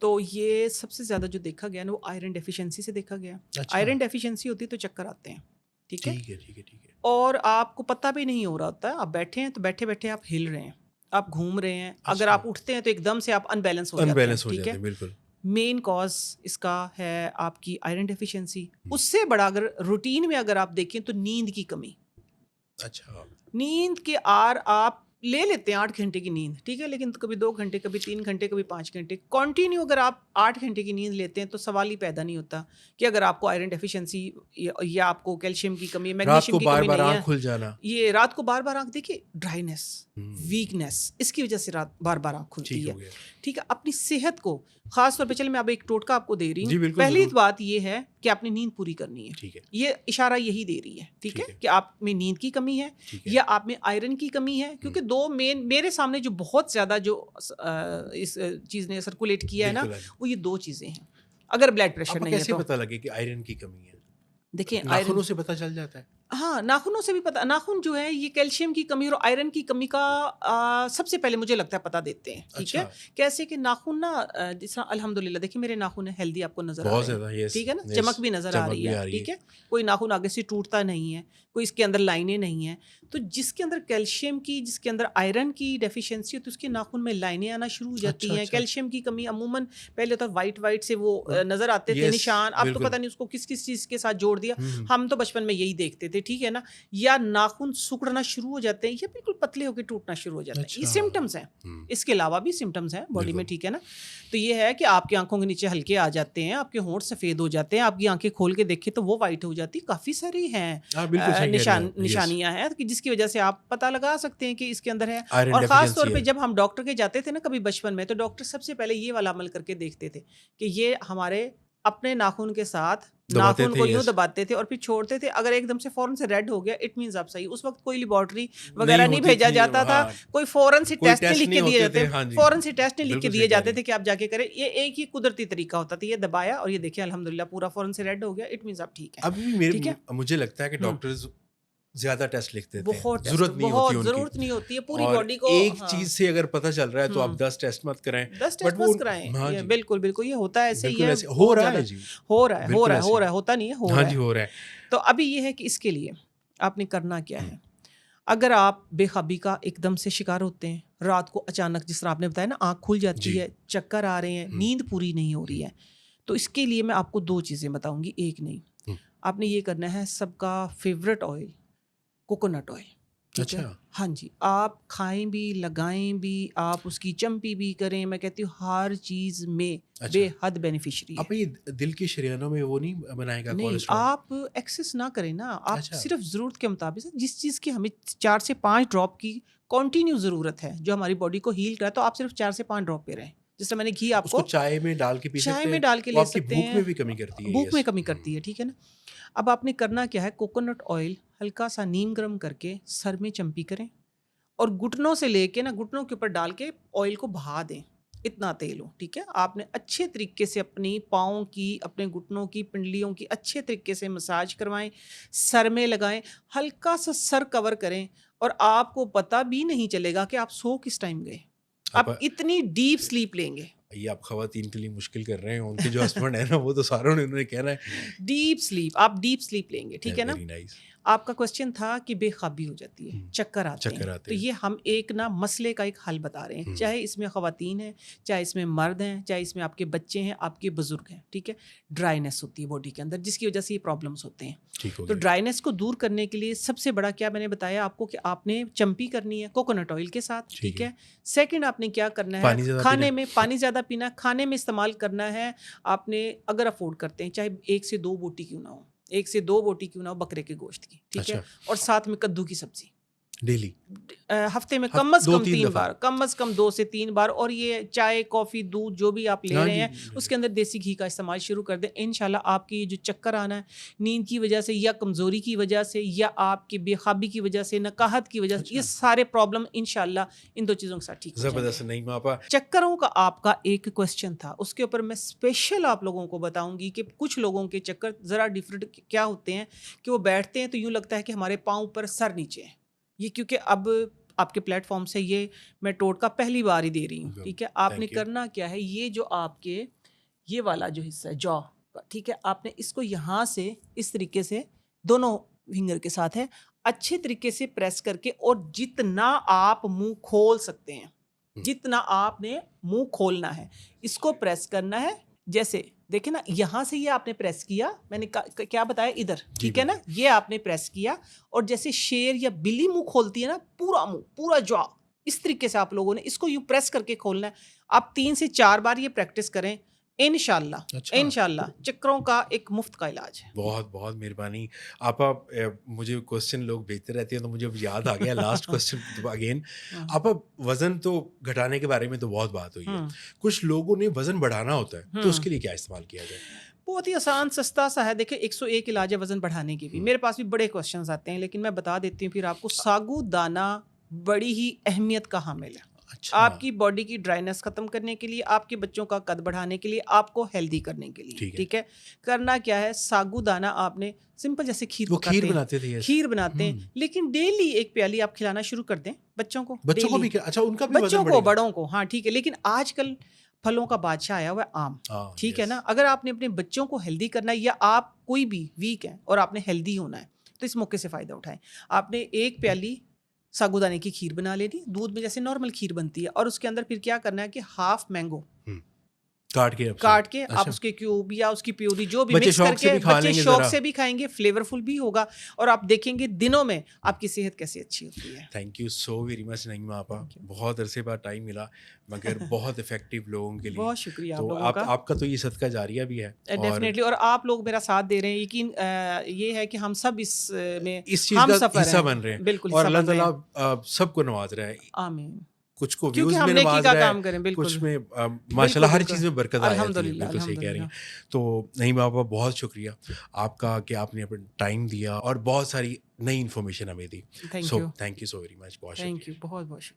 A: تو یہ سب سے زیادہ جو دیکھا گیا نا وہ آئرن ڈیفیشنسی سے دیکھا گیا. آئرن ڈیفیشنسی ہوتی ہے تو چکر آتے ہیں, ٹھیک ہے. اور آپ کو پتہ بھی نہیں ہو رہا ہوتا ہے, آپ بیٹھے ہیں تو بیٹھے بیٹھے آپ ہل رہے ہیں, آپ گھوم رہے ہیں, اگر آپ اٹھتے ہیں تو ایک دم سے آپ ان بیلنس ہو جاتے ہیں, ٹھیک ہے.
B: بالکل
A: مین کاز اس کا ہے آپ کی آئرن ڈیفیشنسی. اس سے بڑا اگر روٹین میں اگر آپ دیکھیں تو نیند کی کمی,
B: اچھا.
A: نیند کے آر آپ لے لیتے ہیں 8 گھنٹے کی نیند, ٹھیک ہے, لیکن کبھی 2 گھنٹے, کبھی 3 گھنٹے, کبھی 5 گھنٹے کنٹینیو اگر آپ 8 گھنٹے کی نیند لیتے ہیں تو سوال ہی پیدا نہیں ہوتا کہ اگر آپ کو آئرن ڈیفیشنسی یا آپ کو کیلشیم کی کمی, میگنیشیم کی کمی نہیں ہے,
B: کھل جانا,
A: یہ رات کو بار بار آنکھ, دیکھیے ڈرائینس, ویکنیس, اس کی وجہ سے رات بار بار آنکھ کھلتی ہے, ٹھیک ہے. اپنی صحت کو خاص طور پہ, چلے میں اب ایک ٹوٹکا آپ کو دے رہی ہوں. پہلی بات یہ ہے کہ آپ نے نیند پوری کرنی ہے, یہ اشارہ یہی دے رہی ہے, ٹھیک ہے, کہ آپ میں نیند کی کمی ہے یا آپ میں آئرن کی کمی ہے, کیونکہ دو مین میرے سامنے جو بہت زیادہ جو اس چیز نے سرکولیٹ کیا ہے نا, وہ یہ 2 چیزیں ہیں. اگر بلڈ پریشر نہیں ہے تو
B: کیسے پتہ لگے کہ آئرن کی کمی ہے؟
A: دیکھیں
B: ناخنوں سے پتہ چل جاتا ہے.
A: ہاں, ناخنوں سے بھی پتہ, ناخن جو ہے یہ کیلشیم کی کمی اور آئرن کی کمی کا سب سے پہلے مجھے لگتا ہے پتہ دیتے ہیں, ٹھیک ہے. کیسے کہ ناخن نا, جس طرح الحمدللہ دیکھیں میرے ناخن ہیلدی آپ کو نظر آ رہے ہیں, ٹھیک ہے نا, چمک بھی نظر آ رہی ہے, ٹھیک ہے, کوئی ناخن آگے سے ٹوٹتا نہیں ہے, کوئی اس کے اندر لائنیں نہیں ہیں. تو جس کے اندر کیلشیم کی, جس کے اندر آئرن کی ڈیفیشنسی ہوتی ہے, اس کے ناخن میں لائنیں آنا شروع ہو جاتی ہیں. کیلشیم کی کمی عموماً پہلے تو وائٹ سے وہ نظر آتے تھے نشان, اب تو پتہ نہیں اس کو کس چیز کے ساتھ جوڑ دیا. ہم تو بچپن میں یہی دیکھتے تھے, ٹھیک ہے نا. یا ناخن سکڑنا شروع ہو جاتے ہیں یا بالکل پتلے ہو کے ٹوٹنا شروع ہو جاتے ہیں. یہ سمٹمز ہیں, اس کے علاوہ بھی سمٹمز ہیں باڈی میں, ٹھیک ہے نا. تو یہ ہے کہ آپ کی آنکھوں کے نیچے ہلکے آ جاتے ہیں, آپ کے ہونٹ سفید ہو جاتے ہیں, آپ کی آنکھیں کھول کے دیکھیں تو وہ وائٹ ہو جاتی. کافی ساری ہیں نشانیاں ہیں جس کی وجہ سے آپ پتہ لگا سکتے ہیں کہ اس کے اندر ہے. اور خاص طور پہ جب ہم ڈاکٹر کے جاتے تھے نا کبھی بچپن میں, تو ڈاکٹر سب سے پہلے یہ والا عمل کر کے دیکھتے تھے کہ یہ ہمارے اپنے ناخن کے ساتھ ناخن کو یوں دباتے تھے اور پھر چھوڑتے تھے. اگر ایک دم سے فوراً سے ریڈ ہو گیا اٹ مینز آپ صحیح. اس وقت کوئی لیبارٹری وغیرہ نہیں بھیجا جاتا تھا, کوئی فوراً سے ٹیسٹ نہیں لکھ کے دیے جاتے, فوراً سے ٹیسٹ نہیں لکھ کے دیے جاتے تھے کہ آپ جا کے کریں. یہ ایک ہی قدرتی طریقہ ہوتا تھا, یہ دبایا اور یہ دیکھیں الحمدللہ پورا فوراً سے ریڈ ہو گیا, اٹ مینز آپ ٹھیک ہے.
B: ابھی مجھے لگتا ہے کہ ڈاکٹرز زیادہ ٹیسٹ لکھتے تھے, ضرورت نہیں ہوتی
A: ہے پوری باڈی کو.
B: ایک چیز سے اگر پتہ چل رہا ہے تو آپ 10 ٹیسٹ مت کرائیں,
A: 10 ٹیسٹ مت کرائیں. بالکل یہ ہوتا ہے, ایسے ہی ہے, ہو رہا ہے, ہوتا نہیں ہے, ہو رہا ہے. تو ابھی یہ ہے کہ اس کے لیے آپ نے کرنا کیا ہے. اگر آپ بے خوابی کا ایک دم سے شکار ہوتے ہیں, رات کو اچانک جس طرح آپ نے بتایا نا آنکھ کھل جاتی ہے, چکر آ رہے ہیں, نیند پوری نہیں ہو رہی ہے, تو اس کے لیے میں آپ کو 2 چیزیں بتاؤں گی, ایک نہیں. آپ نے یہ کرنا ہے, سب کا فیوریٹ آئل کوکونٹ آئل. اچھا, ہاں جی, آپ کھائیں بھی, لگائیں بھی, آپ اس کی چمپی بھی کریں, میں کہتی ہوں ہر چیز میں بے حد بینیفیشری ہے.
B: آپ یہ دل کی شریانوں میں وہ نہیں بنائے گا کولیسٹرول؟
A: آپ ایکسس نہ کریں نا, آپ صرف ضرورت کے مطابق, جس چیز کی ہمیں 4 سے 5 ڈراپ کی کنٹینیو ضرورت ہے جو ہماری باڈی کو ہیل کرے, تو آپ صرف 4 سے 5 ڈراپ پہ رہیں. جس طرح میں نے گھی آپ کو
B: چائے میں ڈال کے پی سکتے ہیں,
A: چائے میں ڈال کے لے سکتے ہیں,
B: بھوک میں بھی کمی کرتی ہے,
A: بھوک میں کمی کرتی ہے, ٹھیک ہے نا. اب آپ نے کرنا کیا ہے, کوکونٹ آئل ہلکا سا نیم گرم کر کے سر میں چمپی کریں اور گھٹنوں سے لے کے نا, گھٹنوں کے اوپر ڈال کے آئل کو بہا دیں, اتنا تیل ہو, ٹھیک ہے. آپ نے اچھے طریقے سے اپنی پاؤں کی, اپنے گھٹنوں کی, پنڈلیوں کی اچھے طریقے سے مساج کروائیں, سر میں لگائیں, ہلکا سا سر کور کریں, اور آپ کو پتہ بھی نہیں چلے گا کہ آپ سو کس ٹائم گئے. آپ اتنی ڈیپ سلیپ لیں گے.
B: یہ آپ خواتین کے لیے مشکل کر رہے ہیں, ان کے جو ہسبینڈ ہے نا وہ تو ساروں نے انہوں نے کہنا ہے
A: ڈیپ سلیپ, آپ ڈیپ سلیپ لیں گے, ٹھیک ہے نا. آپ کا کوسچن تھا کہ بے خوابی ہو جاتی ہے, چکر آتے ہیں, تو یہ ہم ایک نا مسئلے کا ایک حل بتا رہے ہیں, چاہے اس میں خواتین ہیں, چاہے اس میں مرد ہیں, چاہے اس میں آپ کے بچے ہیں, آپ کے بزرگ ہیں, ٹھیک ہے. ڈرائینس ہوتی ہے باڈی کے اندر جس کی وجہ سے یہ پرابلمس ہوتے ہیں. تو ڈرائینس کو دور کرنے کے لیے سب سے بڑا کیا میں نے بتایا آپ کو, کہ آپ نے چمپی کرنی ہے کوکونٹ آئل کے ساتھ, ٹھیک ہے. سیکنڈ آپ نے کیا کرنا ہے, کھانے میں پانی زیادہ پینا, کھانے میں استعمال کرنا ہے آپ نے, اگر افورڈ کرتے ہیں چاہے 1 سے 2 بوٹی کیوں نہ ہو, 1 سے 2 بوٹی کیوں نہ ہو بکرے کے گوشت کی, ٹھیک ہے. اور ساتھ میں کدو کی سبزی
B: ڈیلی,
A: ہفتے میں کم از کم 3 بار, کم از کم 2 سے 3 بار. اور یہ چائے, کافی, دودھ جو بھی آپ لے رہے ہیں اس کے اندر دیسی گھی کا استعمال شروع کر دیں. انشاءاللہ آپ کی جو چکر آنا ہے نیند کی وجہ سے, یا کمزوری کی وجہ سے, یا آپ کی بے خوابی کی وجہ سے, نکاہت کی وجہ سے, یہ سارے پرابلم انشاءاللہ ان 2 چیزوں کے ساتھ ٹھیک ہو جائیں گے.
B: زبردست. نہیں ماپا,
A: چکروں کا آپ کا ایک کوسچن تھا, اس کے اوپر میں اسپیشل آپ لوگوں کو بتاؤں گی کہ کچھ لوگوں کے چکر ذرا ڈفرینٹ کیا ہوتے ہیں, کہ وہ بیٹھتے ہیں تو یوں لگتا ہے کہ ہمارے پاؤں پر سر نیچے ہے. یہ کیونکہ اب آپ کے پلیٹ فارم سے یہ میں ٹوٹکا پہلی بار ہی دے رہی ہوں, ٹھیک ہے. آپ نے کرنا کیا ہے, یہ جو آپ کے یہ والا جو حصہ ہے جو, ٹھیک ہے, آپ نے اس کو یہاں سے اس طریقے سے دونوں فنگر کے ساتھ ہے اچھے طریقے سے پریس کر کے, اور جتنا آپ منہ کھول سکتے ہیں, جتنا آپ نے منہ کھولنا ہے اس کو پریس کرنا ہے, جیسے دیکھیں نا یہاں سے یہ آپ نے پریس کیا, میں نے کیا بتایا ادھر, ٹھیک ہے نا, یہ آپ نے پریس کیا اور جیسے شیر یا بلی منہ کھولتی ہے نا, پورا منہ پورا جا, اس طریقے سے آپ لوگوں نے اس کو یوں پریس کر کے کھولنا ہے. آپ 3 سے 4 بار یہ پریکٹس کریں, انشاءاللہ انشاءاللہ چکروں کا ایک مفت کا علاج ہے.
B: بہت بہت مہربانی. آپ مجھے کوسچن لوگ بھیجتے رہتے ہیں تو مجھے اب یاد آ گیا لاسٹ کوسچن اگین. آپ وزن تو گھٹانے کے بارے میں تو بہت بات ہوئی ہے, کچھ لوگوں نے وزن بڑھانا ہوتا ہے تو اس کے لیے کیا استعمال کیا جائے؟
A: بہت ہی آسان سستا سا ہے. دیکھیں 101 علاج ہے وزن بڑھانے کے بھی. میرے پاس بھی بڑے کوشچنز آتے ہیں لیکن میں بتا دیتی ہوں پھر آپ کو. ساگو دانہ بڑی ہی اہمیت کا حامل ہے. آپ کی باڈی کی ڈرائنس ختم کرنے کے لیے, آپ کے بچوں کا قد بڑھانے کے لیے, آپ کو ہیلدی کرنے کے لیے. ٹھیک ہے, کرنا کیا ہے, ساگو دانہ آپ نے سمپل جیسے کھیر بناتے ہیں لیکن ڈیلی 1 پیالی آپ کھلانا شروع کر دیں بچوں کو بھی. اچھا ان کا بھی بچوں کو, بڑوں کو, ہاں ٹھیک ہے. لیکن آج کل پھلوں کا بادشاہ آیا ہوا ہے آم, ٹھیک ہے نا. اگر آپ نے اپنے بچوں کو ہیلدی کرنا ہے یا آپ کوئی بھی ویک ہے اور آپ نے ہیلدی ہونا ہے تو اس موقع سے فائدہ اٹھائیں. آپ نے 1 پیالی ساگو دانے کی کھیر بنا لینی دودھ میں جیسے نارمل کھیر بنتی ہے, اور اس کے اندر پھر کیا کرنا ہے کہ ہاف مینگو کاٹ کے آپ اس کے کیوب یا اس کی پیوری جو بھی مکس کر کے بچے شوق سے بھی کھائیں گے, فلیورفل بھی ہوگا, اور آپ دیکھیں گے دنوں میں آپ کی صحت کیسے اچھی ہوتی ہے.
B: تھینک یو سو ویری مچ نعیمہ آپا, بہت عرصے بعد ٹائم ملا مگر بہت افیکٹو لوگوں کے لیے.
A: بہت شکریہ
B: تو آپ کا تو یہ صدقہ جاریہ بھی ہے
A: ڈیفینیٹلی, اور آپ لوگ میرا ساتھ دے رہے ہیں. یقین یہ ہے کہ ہم سب اس میں
B: اس چیز کا حصہ بن رہے ہیں. بالکل, اور اللہ تعالیٰ سب کو نواز رہا ہے.
A: آمین.
B: کچھ کو ویوز میں نواز رہا ہے, کچھ میں ماشاءاللہ ہر چیز میں برکت آ جاتی ہے. بالکل صحیح کہہ رہی ہیں. تو نعیمہ آپا بہت شکریہ آپ کا کہ آپ نے اپنا ٹائم دیا اور بہت ساری نئی انفارمیشن ہمیں دی. So thank you so very much. بہت شکریہ.
A: بہت بہت شکریہ.